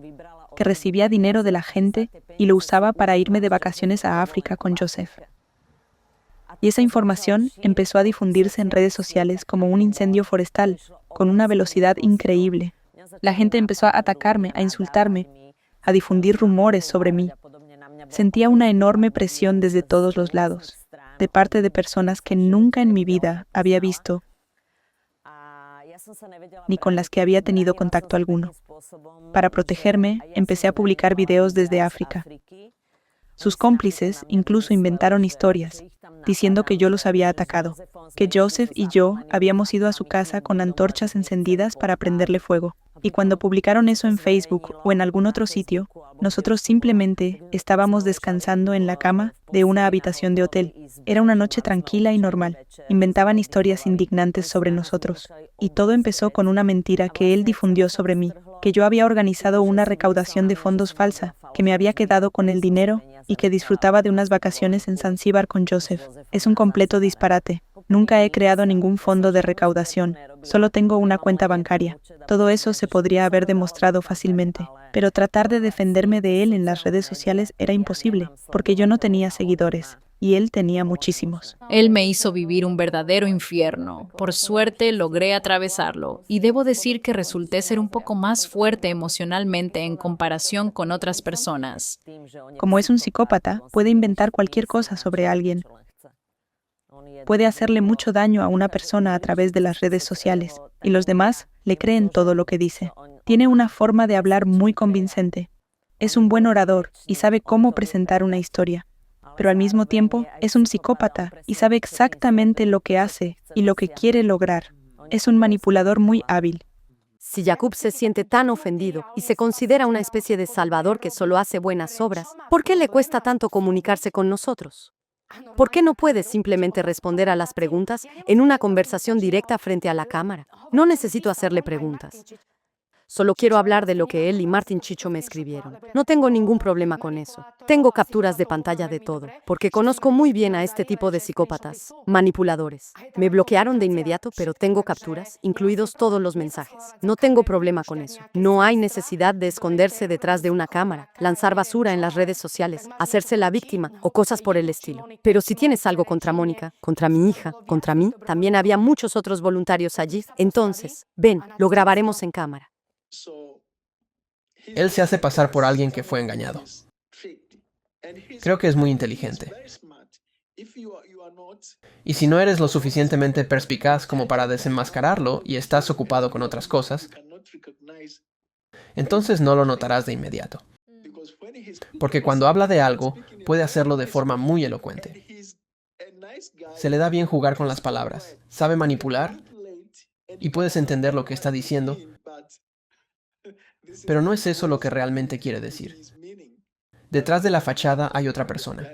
que recibía dinero de la gente y lo usaba para irme de vacaciones a África con Joseph. Y esa información empezó a difundirse en redes sociales como un incendio forestal, con una velocidad increíble. La gente empezó a atacarme, a insultarme, a difundir rumores sobre mí. Sentía una enorme presión desde todos los lados, de parte de personas que nunca en mi vida había visto, ni con las que había tenido contacto alguno. Para protegerme, empecé a publicar videos desde África. Sus cómplices incluso inventaron historias, diciendo que yo los había atacado, que Joseph y yo habíamos ido a su casa con antorchas encendidas para prenderle fuego. Y cuando publicaron eso en Facebook o en algún otro sitio, nosotros simplemente estábamos descansando en la cama de una habitación de hotel. Era una noche tranquila y normal. Inventaban historias indignantes sobre nosotros. Y todo empezó con una mentira que él difundió sobre mí, que yo había organizado una recaudación de fondos falsa, que me había quedado con el dinero y que disfrutaba de unas vacaciones en Zanzíbar con Joseph. Es un completo disparate. Nunca he creado ningún fondo de recaudación. Solo tengo una cuenta bancaria. Todo eso se podría haber demostrado fácilmente. Pero tratar de defenderme de él en las redes sociales era imposible, porque yo no tenía seguidores. Y él tenía muchísimos. Él me hizo vivir un verdadero infierno. Por suerte logré atravesarlo y debo decir que resulté ser un poco más fuerte emocionalmente en comparación con otras personas. Como es un psicópata, puede inventar cualquier cosa sobre alguien. Puede hacerle mucho daño a una persona a través de las redes sociales y los demás le creen todo lo que dice. Tiene una forma de hablar muy convincente. Es un buen orador y sabe cómo presentar una historia. Pero al mismo tiempo es un psicópata y sabe exactamente lo que hace y lo que quiere lograr. Es un manipulador muy hábil. Si Jacob se siente tan ofendido y se considera una especie de salvador que solo hace buenas obras, ¿por qué le cuesta tanto comunicarse con nosotros? ¿Por qué no puede simplemente responder a las preguntas en una conversación directa frente a la cámara? No necesito hacerle preguntas. Solo quiero hablar de lo que él y Martin Chicho me escribieron. No tengo ningún problema con eso. Tengo capturas de pantalla de todo, porque conozco muy bien a este tipo de psicópatas, manipuladores. Me bloquearon de inmediato, pero tengo capturas, incluidos todos los mensajes. No tengo problema con eso. No hay necesidad de esconderse detrás de una cámara, lanzar basura en las redes sociales, hacerse la víctima o cosas por el estilo. Pero si tienes algo contra Mónica, contra mi hija, contra mí, también había muchos otros voluntarios allí. Entonces, ven, lo grabaremos en cámara. Él se hace pasar por alguien que fue engañado. Creo que es muy inteligente. Y si no eres lo suficientemente perspicaz como para desenmascararlo y estás ocupado con otras cosas, entonces no lo notarás de inmediato. Porque cuando habla de algo, puede hacerlo de forma muy elocuente. Se le da bien jugar con las palabras, sabe manipular y puedes entender lo que está diciendo, pero no es eso lo que realmente quiere decir. Detrás de la fachada hay otra persona.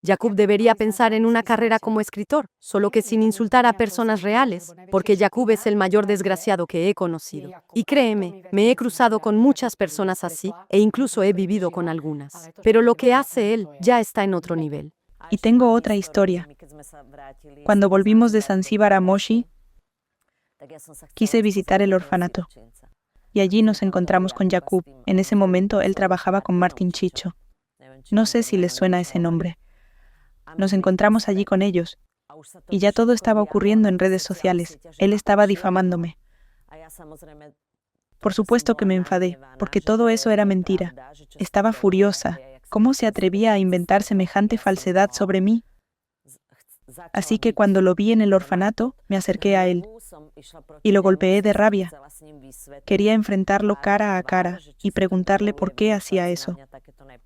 Jacob debería pensar en una carrera como escritor, solo que sin insultar a personas reales, porque Jacob es el mayor desgraciado que he conocido. Y créeme, me he cruzado con muchas personas así, e incluso he vivido con algunas. Pero lo que hace él ya está en otro nivel. Y tengo otra historia. Cuando volvimos de Zanzíbar a Moshi, quise visitar el orfanato. Y allí nos encontramos con Jacob. En ese momento él trabajaba con Martin Chicho. No sé si les suena ese nombre. Nos encontramos allí con ellos. Y ya todo estaba ocurriendo en redes sociales. Él estaba difamándome. Por supuesto que me enfadé, porque todo eso era mentira. Estaba furiosa. ¿Cómo se atrevía a inventar semejante falsedad sobre mí? Así que cuando lo vi en el orfanato, me acerqué a él y lo golpeé de rabia. Quería enfrentarlo cara a cara y preguntarle por qué hacía eso,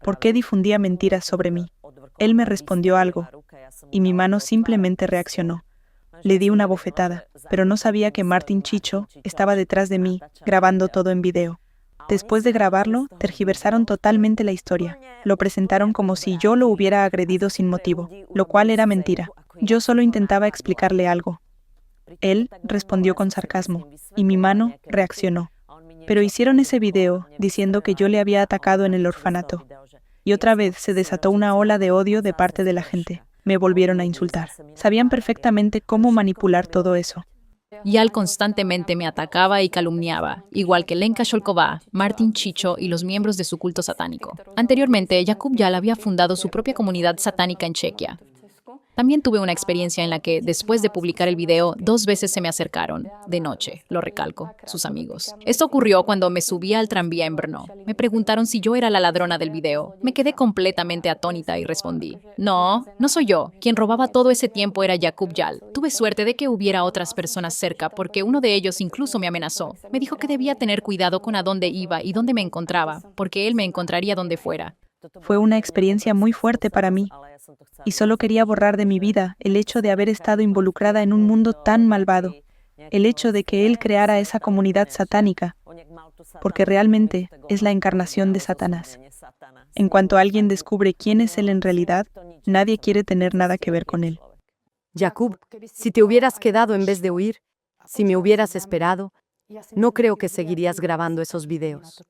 por qué difundía mentiras sobre mí. Él me respondió algo y mi mano simplemente reaccionó. Le di una bofetada, pero no sabía que Martin Chicho estaba detrás de mí, grabando todo en video. Después de grabarlo, tergiversaron totalmente la historia. Lo presentaron como si yo lo hubiera agredido sin motivo, lo cual era mentira. Yo solo intentaba explicarle algo. Él respondió con sarcasmo, y mi mano reaccionó. Pero hicieron ese video diciendo que yo le había atacado en el orfanato. Y otra vez se desató una ola de odio de parte de la gente. Me volvieron a insultar. Sabían perfectamente cómo manipular todo eso. Yal constantemente me atacaba y calumniaba, igual que Lenka Sholkova, Martin Chicho y los miembros de su culto satánico. Anteriormente, Jakub Yal había fundado su propia comunidad satánica en Chequia. También tuve una experiencia en la que, después de publicar el video, 2 veces se me acercaron, de noche, lo recalco, sus amigos. Esto ocurrió cuando me subía al tranvía en Brno. Me preguntaron si yo era la ladrona del video. Me quedé completamente atónita y respondí, no soy yo. Quien robaba todo ese tiempo era Jakub Yal. Tuve suerte de que hubiera otras personas cerca, porque uno de ellos incluso me amenazó. Me dijo que debía tener cuidado con a dónde iba y dónde me encontraba, porque él me encontraría donde fuera. Fue una experiencia muy fuerte para mí. Y solo quería borrar de mi vida el hecho de haber estado involucrada en un mundo tan malvado. el hecho de que él creara esa comunidad satánica, porque realmente es la encarnación de Satanás. En cuanto alguien descubre quién es él en realidad, nadie quiere tener nada que ver con él. Jacob, si te hubieras quedado en vez de huir, si me hubieras esperado, no creo que seguirías grabando esos videos.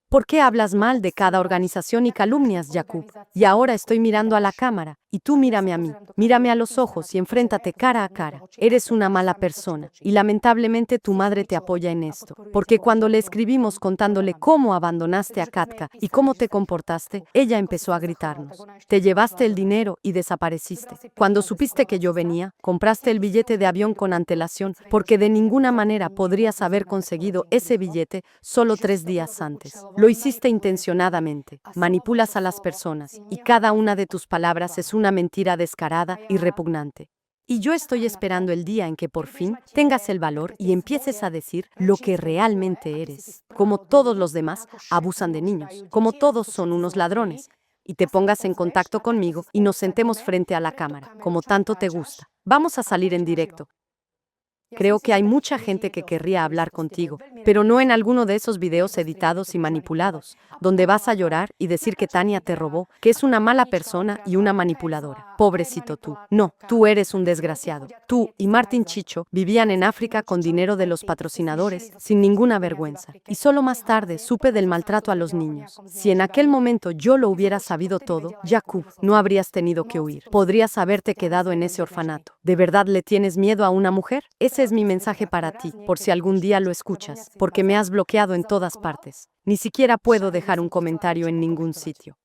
¿Por qué hablas mal de cada organización y calumnias, Jacob? Y ahora estoy mirando a la cámara, y tú mírame a mí, mírame a los ojos y enfréntate cara a cara. Eres una mala persona, y lamentablemente tu madre te apoya en esto, porque cuando le escribimos contándole cómo abandonaste a Katka y cómo te comportaste, ella empezó a gritarnos. Te llevaste el dinero y desapareciste. Cuando supiste que yo venía, compraste el billete de avión con antelación, porque de ninguna manera podrías haber conseguido ese billete solo 3 días antes. Lo hiciste intencionadamente, manipulas a las personas, y cada una de tus palabras es una mentira descarada y repugnante. Y yo estoy esperando el día en que por fin tengas el valor y empieces a decir lo que realmente eres. Como todos los demás, abusan de niños, como todos son unos ladrones, y te pongas en contacto conmigo y nos sentemos frente a la cámara, como tanto te gusta. Vamos a salir en directo. Creo que hay mucha gente que querría hablar contigo, pero no en alguno de esos videos editados y manipulados, donde vas a llorar y decir que Tania te robó, que es una mala persona y una manipuladora. Pobrecito tú. No, tú eres un desgraciado. Tú y Martin Chicho vivían en África con dinero de los patrocinadores, sin ninguna vergüenza. Y solo más tarde supe del maltrato a los niños. Si en aquel momento yo lo hubiera sabido todo, Jacob, no habrías tenido que huir. Podrías haberte quedado en ese orfanato. ¿De verdad le tienes miedo a una mujer? Ese es mi mensaje para ti, por si algún día lo escuchas, porque me has bloqueado en todas partes. Ni siquiera puedo dejar un comentario en ningún sitio.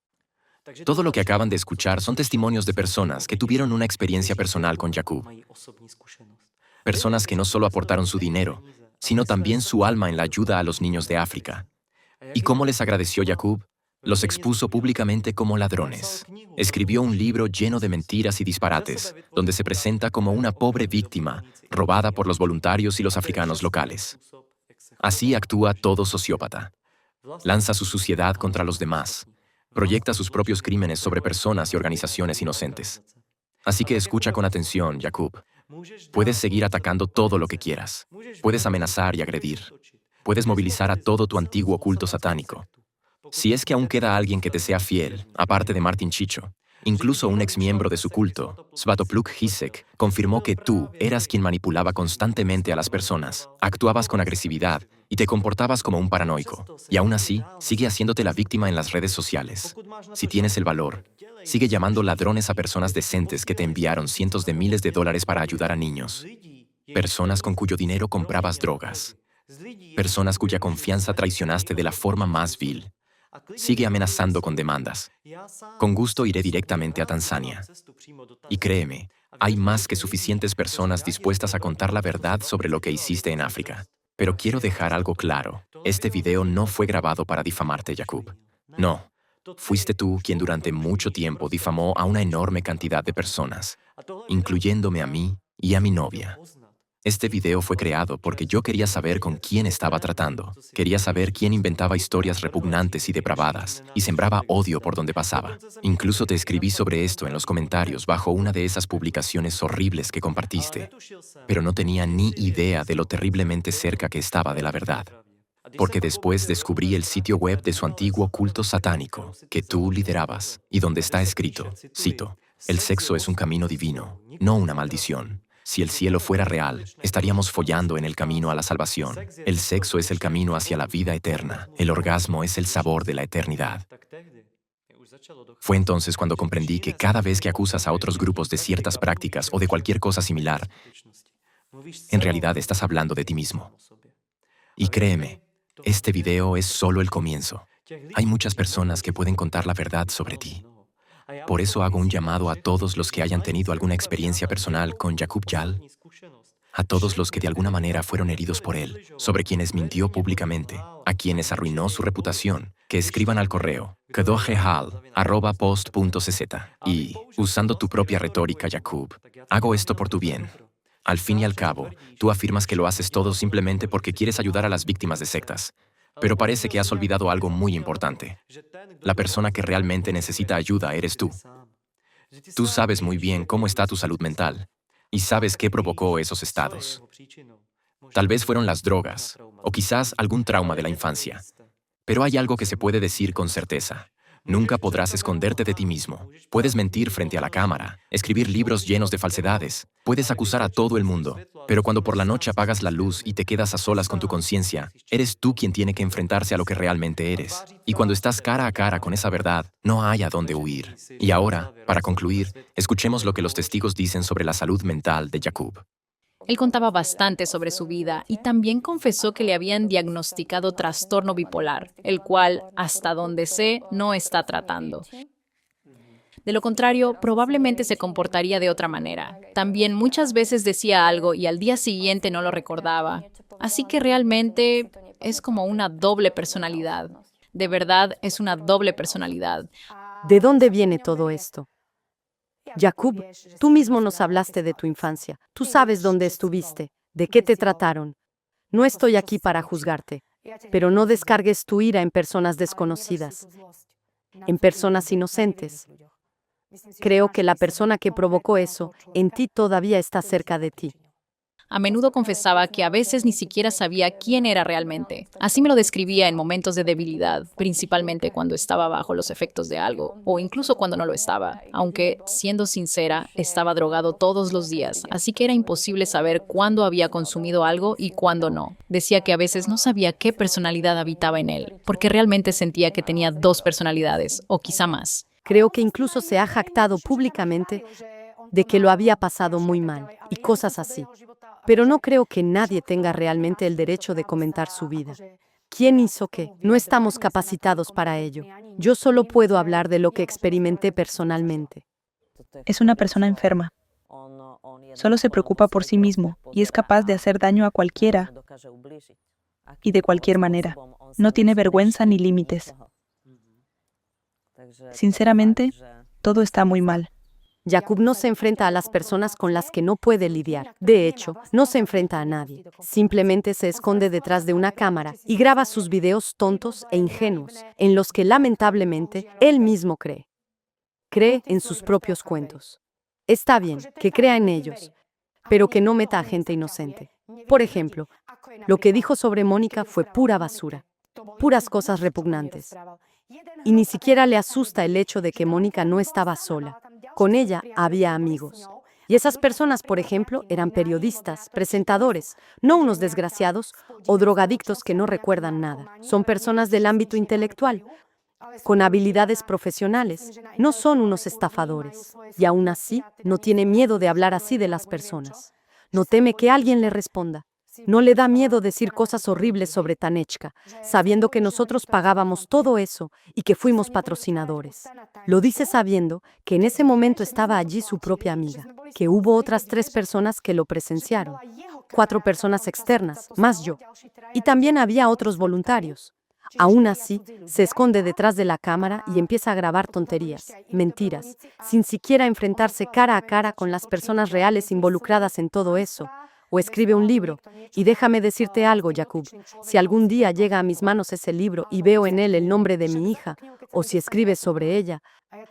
Todo lo que acaban de escuchar son testimonios de personas que tuvieron una experiencia personal con Jacob. Personas que no solo aportaron su dinero, sino también su alma en la ayuda a los niños de África. ¿Y cómo les agradeció Jacob? Los expuso públicamente como ladrones. Escribió un libro lleno de mentiras y disparates, donde se presenta como una pobre víctima, robada por los voluntarios y los africanos locales. Así actúa todo sociópata. Lanza su suciedad contra los demás. Proyecta sus propios crímenes sobre personas y organizaciones inocentes. Así que escucha con atención, Jacob. Puedes seguir atacando todo lo que quieras. Puedes amenazar y agredir. Puedes movilizar a todo tu antiguo culto satánico. Si es que aún queda alguien que te sea fiel, aparte de Martin Chicho, incluso un exmiembro de su culto, Svatopluk Hisek, confirmó que tú eras quien manipulaba constantemente a las personas, actuabas con agresividad y te comportabas como un paranoico. Y aún así, sigue haciéndote la víctima en las redes sociales. Si tienes el valor, sigue llamando ladrones a personas decentes que te enviaron cientos de miles de dólares para ayudar a niños. Personas con cuyo dinero comprabas drogas. Personas cuya confianza traicionaste de la forma más vil. Sigue amenazando con demandas. Con gusto iré directamente a Tanzania. Y créeme, hay más que suficientes personas dispuestas a contar la verdad sobre lo que hiciste en África. Pero quiero dejar algo claro. Este video no fue grabado para difamarte, Jacob. No. Fuiste tú quien durante mucho tiempo difamó a una enorme cantidad de personas, incluyéndome a mí y a mi novia. Este video fue creado porque yo quería saber con quién estaba tratando. Quería saber quién inventaba historias repugnantes y depravadas, y sembraba odio por donde pasaba. Incluso te escribí sobre esto en los comentarios bajo una de esas publicaciones horribles que compartiste. Pero no tenía ni idea de lo terriblemente cerca que estaba de la verdad. Porque después descubrí el sitio web de su antiguo culto satánico, que tú liderabas, y donde está escrito, cito, «El sexo es un camino divino, no una maldición. Si el cielo fuera real, estaríamos follando en el camino a la salvación. El sexo es el camino hacia la vida eterna. El orgasmo es el sabor de la eternidad». Fue entonces cuando comprendí que cada vez que acusas a otros grupos de ciertas prácticas o de cualquier cosa similar, en realidad estás hablando de ti mismo. Y créeme, este video es solo el comienzo. Hay muchas personas que pueden contar la verdad sobre ti. Por eso hago un llamado a todos los que hayan tenido alguna experiencia personal con Jacob Yal, a todos los que de alguna manera fueron heridos por él, sobre quienes mintió públicamente, a quienes arruinó su reputación, que escriban al correo kedojehal@post.cz y, usando tu propia retórica, Jacob, hago esto por tu bien. Al fin y al cabo, tú afirmas que lo haces todo simplemente porque quieres ayudar a las víctimas de sectas. Pero parece que has olvidado algo muy importante. La persona que realmente necesita ayuda eres tú. Tú sabes muy bien cómo está tu salud mental. ¿Y sabes qué provocó esos estados? Tal vez fueron las drogas, o quizás algún trauma de la infancia. Pero hay algo que se puede decir con certeza. Nunca podrás esconderte de ti mismo. Puedes mentir frente a la cámara, escribir libros llenos de falsedades, puedes acusar a todo el mundo. Pero cuando por la noche apagas la luz y te quedas a solas con tu conciencia, eres tú quien tiene que enfrentarse a lo que realmente eres. Y cuando estás cara a cara con esa verdad, no hay a dónde huir. Y ahora, para concluir, escuchemos lo que los testigos dicen sobre la salud mental de Jakub. Él contaba bastante sobre su vida y también confesó que le habían diagnosticado trastorno bipolar, el cual, hasta donde sé, no está tratando. De lo contrario, probablemente se comportaría de otra manera. También muchas veces decía algo y al día siguiente no lo recordaba. Así que realmente es como una doble personalidad. De verdad, es una doble personalidad. ¿De dónde viene todo esto? Jakub, tú mismo nos hablaste de tu infancia. Tú sabes dónde estuviste, de qué te trataron. No estoy aquí para juzgarte, pero no descargues tu ira en personas desconocidas, en personas inocentes. Creo que la persona que provocó eso en ti todavía está cerca de ti. A menudo confesaba que a veces ni siquiera sabía quién era realmente. Así me lo describía en momentos de debilidad, principalmente cuando estaba bajo los efectos de algo, o incluso cuando no lo estaba. Aunque, siendo sincera, estaba drogado todos los días, así que era imposible saber cuándo había consumido algo y cuándo no. Decía que a veces no sabía qué personalidad habitaba en él, porque realmente sentía que tenía dos personalidades, o quizá más. Creo que incluso se ha jactado públicamente de que lo había pasado muy mal, y cosas así. Pero no creo que nadie tenga realmente el derecho de comentar su vida. ¿Quién hizo qué? No estamos capacitados para ello. Yo solo puedo hablar de lo que experimenté personalmente. Es una persona enferma. Solo se preocupa por sí mismo y es capaz de hacer daño a cualquiera y de cualquier manera. No tiene vergüenza ni límites. Sinceramente, todo está muy mal. Jakub no se enfrenta a las personas con las que no puede lidiar. De hecho, no se enfrenta a nadie. Simplemente se esconde detrás de una cámara y graba sus videos tontos e ingenuos, en los que lamentablemente él mismo cree. Cree en sus propios cuentos. Está bien que crea en ellos, pero que no meta a gente inocente. Por ejemplo, lo que dijo sobre Mónica fue pura basura, puras cosas repugnantes. Y ni siquiera le asusta el hecho de que Mónica no estaba sola. Con ella había amigos. Y esas personas, por ejemplo, eran periodistas, presentadores, no unos desgraciados o drogadictos que no recuerdan nada. Son personas del ámbito intelectual, con habilidades profesionales. No son unos estafadores. Y aún así, no tiene miedo de hablar así de las personas. No teme que alguien le responda. No le da miedo decir cosas horribles sobre Tanechka, sabiendo que nosotros pagábamos todo eso y que fuimos patrocinadores. Lo dice sabiendo que en ese momento estaba allí su propia amiga, que hubo otras 3 personas que lo presenciaron, 4 personas externas, más yo. Y también había otros voluntarios. Aún así, se esconde detrás de la cámara y empieza a grabar tonterías, mentiras, sin siquiera enfrentarse cara a cara con las personas reales involucradas en todo eso. O escribe un libro. Y déjame decirte algo, Jakub. Si algún día llega a mis manos ese libro y veo en él el nombre de mi hija, o si escribes sobre ella,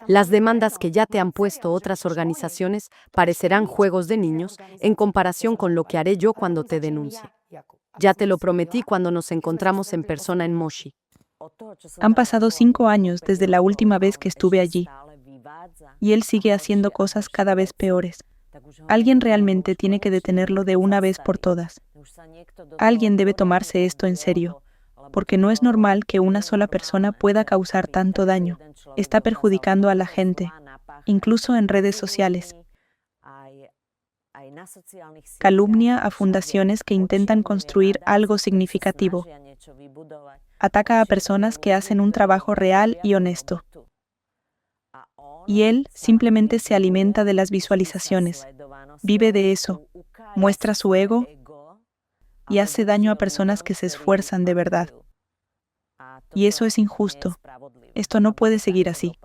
las demandas que ya te han puesto otras organizaciones parecerán juegos de niños en comparación con lo que haré yo cuando te denuncie. Ya te lo prometí cuando nos encontramos en persona en Moshi. Han pasado 5 años desde la última vez que estuve allí, y él sigue haciendo cosas cada vez peores. Alguien realmente tiene que detenerlo de una vez por todas. Alguien debe tomarse esto en serio, porque no es normal que una sola persona pueda causar tanto daño. Está perjudicando a la gente, incluso en redes sociales. Calumnia a fundaciones que intentan construir algo significativo. Ataca a personas que hacen un trabajo real y honesto. Y él simplemente se alimenta de las visualizaciones, vive de eso, muestra su ego y hace daño a personas que se esfuerzan de verdad. Y eso es injusto. Esto no puede seguir así.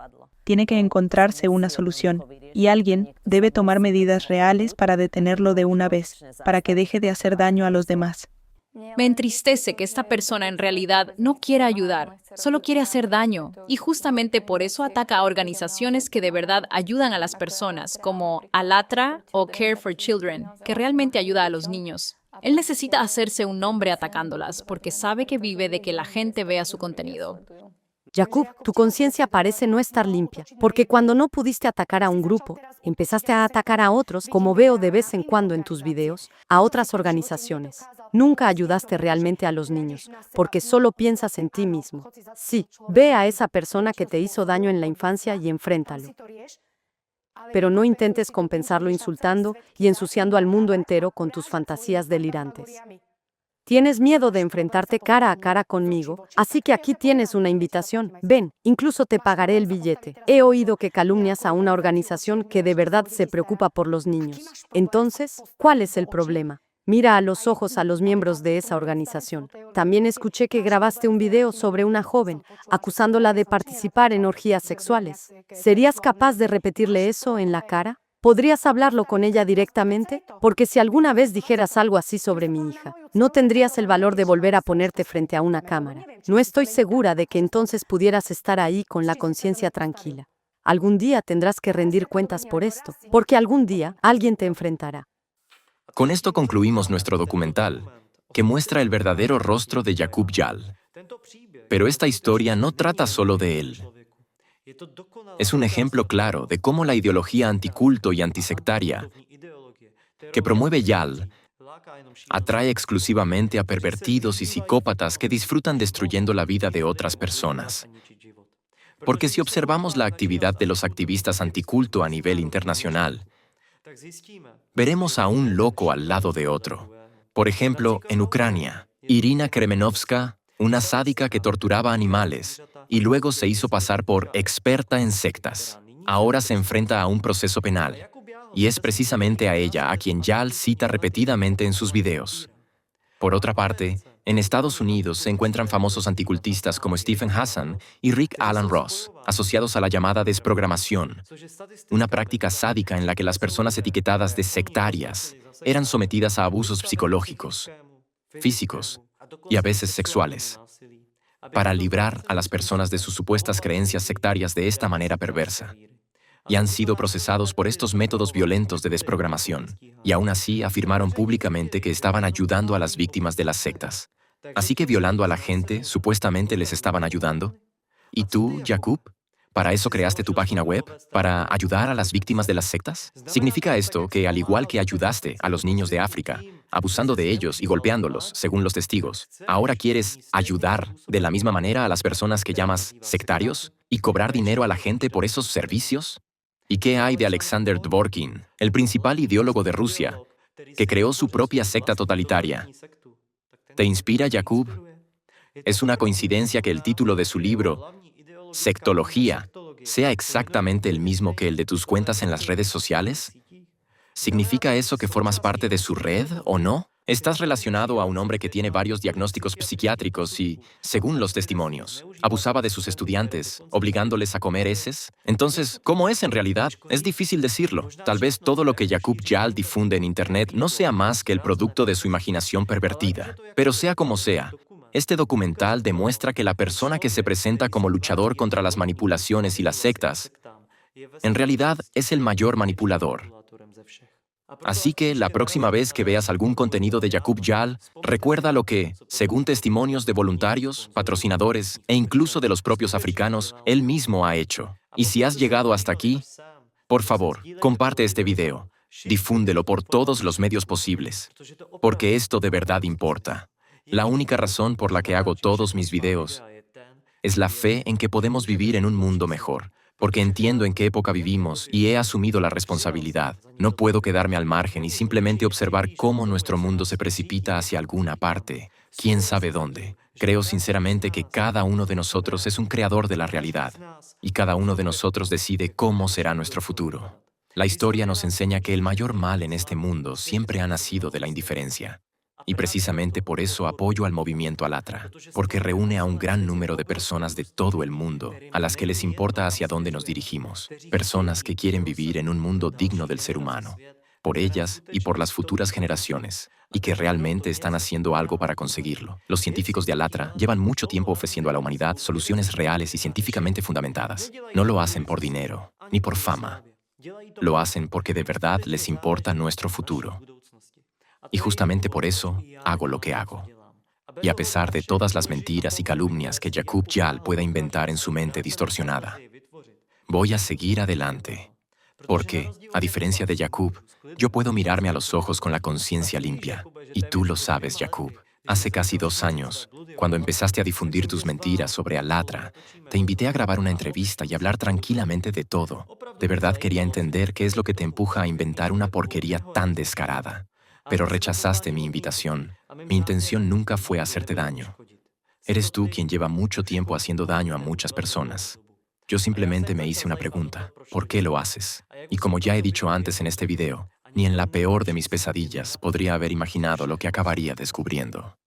Tiene que encontrarse una solución, y alguien debe tomar medidas reales para detenerlo de una vez, para que deje de hacer daño a los demás. Me entristece que esta persona en realidad no quiera ayudar, solo quiere hacer daño, y justamente por eso ataca a organizaciones que de verdad ayudan a las personas, como Alatra o Care for Children, que realmente ayuda a los niños. Él necesita hacerse un nombre atacándolas, porque sabe que vive de que la gente vea su contenido. Jacob, tu conciencia parece no estar limpia, porque cuando no pudiste atacar a un grupo, empezaste a atacar a otros, como veo de vez en cuando en tus videos, a otras organizaciones. Nunca ayudaste realmente a los niños, porque solo piensas en ti mismo. Sí, ve a esa persona que te hizo daño en la infancia y enfréntalo. Pero no intentes compensarlo insultando y ensuciando al mundo entero con tus fantasías delirantes. Tienes miedo de enfrentarte cara a cara conmigo, así que aquí tienes una invitación. Ven, incluso te pagaré el billete. He oído que calumnias a una organización que de verdad se preocupa por los niños. Entonces, ¿cuál es el problema? Mira a los ojos a los miembros de esa organización. También escuché que grabaste un video sobre una joven, acusándola de participar en orgías sexuales. ¿Serías capaz de repetirle eso en la cara? ¿Podrías hablarlo con ella directamente? Porque si alguna vez dijeras algo así sobre mi hija, no tendrías el valor de volver a ponerte frente a una cámara. No estoy segura de que entonces pudieras estar ahí con la conciencia tranquila. Algún día tendrás que rendir cuentas por esto, porque algún día alguien te enfrentará. Con esto concluimos nuestro documental, que muestra el verdadero rostro de Jakub Jal. Pero esta historia no trata solo de él. Es un ejemplo claro de cómo la ideología anticulto y antisectaria que promueve Jal atrae exclusivamente a pervertidos y psicópatas que disfrutan destruyendo la vida de otras personas. Porque si observamos la actividad de los activistas anticulto a nivel internacional, veremos a un loco al lado de otro. Por ejemplo, en Ucrania, Irina Kremenovska, una sádica que torturaba animales y luego se hizo pasar por experta en sectas. Ahora se enfrenta a un proceso penal, y es precisamente a ella a quien Jal cita repetidamente en sus videos. Por otra parte, en Estados Unidos se encuentran famosos anticultistas como Stephen Hassan y Rick Alan Ross, asociados a la llamada desprogramación, una práctica sádica en la que las personas etiquetadas de sectarias eran sometidas a abusos psicológicos, físicos y a veces sexuales, para librar a las personas de sus supuestas creencias sectarias de esta manera perversa. Y han sido procesados por estos métodos violentos de desprogramación, y aún así afirmaron públicamente que estaban ayudando a las víctimas de las sectas. Así que violando a la gente, supuestamente les estaban ayudando. ¿Y tú, Jakub? ¿Para eso creaste tu página web? ¿Para ayudar a las víctimas de las sectas? ¿Significa esto que, al igual que ayudaste a los niños de África, abusando de ellos y golpeándolos, según los testigos, ahora quieres ayudar de la misma manera a las personas que llamas sectarios y cobrar dinero a la gente por esos servicios? ¿Y qué hay de Alexander Dworkin, el principal ideólogo de Rusia, que creó su propia secta totalitaria? ¿Te inspira, Jakub? ¿Es una coincidencia que el título de su libro, Sectología, sea exactamente el mismo que el de tus cuentas en las redes sociales? ¿Significa eso que formas parte de su red o no? Estás relacionado a un hombre que tiene varios diagnósticos psiquiátricos y, según los testimonios, abusaba de sus estudiantes, obligándoles a comer heces. Entonces, ¿cómo es en realidad? Es difícil decirlo. Tal vez todo lo que Jakub Jal difunde en Internet no sea más que el producto de su imaginación pervertida. Pero sea como sea, este documental demuestra que la persona que se presenta como luchador contra las manipulaciones y las sectas, en realidad es el mayor manipulador. Así que, la próxima vez que veas algún contenido de Jakub Jal, recuerda lo que, según testimonios de voluntarios, patrocinadores e incluso de los propios africanos, él mismo ha hecho. Y si has llegado hasta aquí, por favor, comparte este video. Difúndelo por todos los medios posibles, porque esto de verdad importa. La única razón por la que hago todos mis videos es la fe en que podemos vivir en un mundo mejor, porque entiendo en qué época vivimos y he asumido la responsabilidad. No puedo quedarme al margen y simplemente observar cómo nuestro mundo se precipita hacia alguna parte, quién sabe dónde. Creo sinceramente que cada uno de nosotros es un creador de la realidad, y cada uno de nosotros decide cómo será nuestro futuro. La historia nos enseña que el mayor mal en este mundo siempre ha nacido de la indiferencia. Y precisamente por eso apoyo al movimiento Alatra, porque reúne a un gran número de personas de todo el mundo, a las que les importa hacia dónde nos dirigimos, personas que quieren vivir en un mundo digno del ser humano. por ellas y por las futuras generaciones, y que realmente están haciendo algo para conseguirlo. Los científicos de Alatra llevan mucho tiempo ofreciendo a la humanidad soluciones reales y científicamente fundamentadas. No lo hacen por dinero, ni por fama. Lo hacen porque de verdad les importa nuestro futuro. Y justamente por eso hago lo que hago. Y a pesar de todas las mentiras y calumnias que Yaqub Jal pueda inventar en su mente distorsionada, voy a seguir adelante. Porque, a diferencia de Yaqub, yo puedo mirarme a los ojos con la conciencia limpia. Y tú lo sabes, Yaqub. Hace casi 2 años, cuando empezaste a difundir tus mentiras sobre Alatra, te invité a grabar una entrevista y hablar tranquilamente de todo. De verdad quería entender qué es lo que te empuja a inventar una porquería tan descarada. Pero rechazaste mi invitación. Mi intención nunca fue hacerte daño. Eres tú quien lleva mucho tiempo haciendo daño a muchas personas. Yo simplemente me hice una pregunta. ¿Por qué lo haces? Y como ya he dicho antes en este video, ni en la peor de mis pesadillas podría haber imaginado lo que acabaría descubriendo.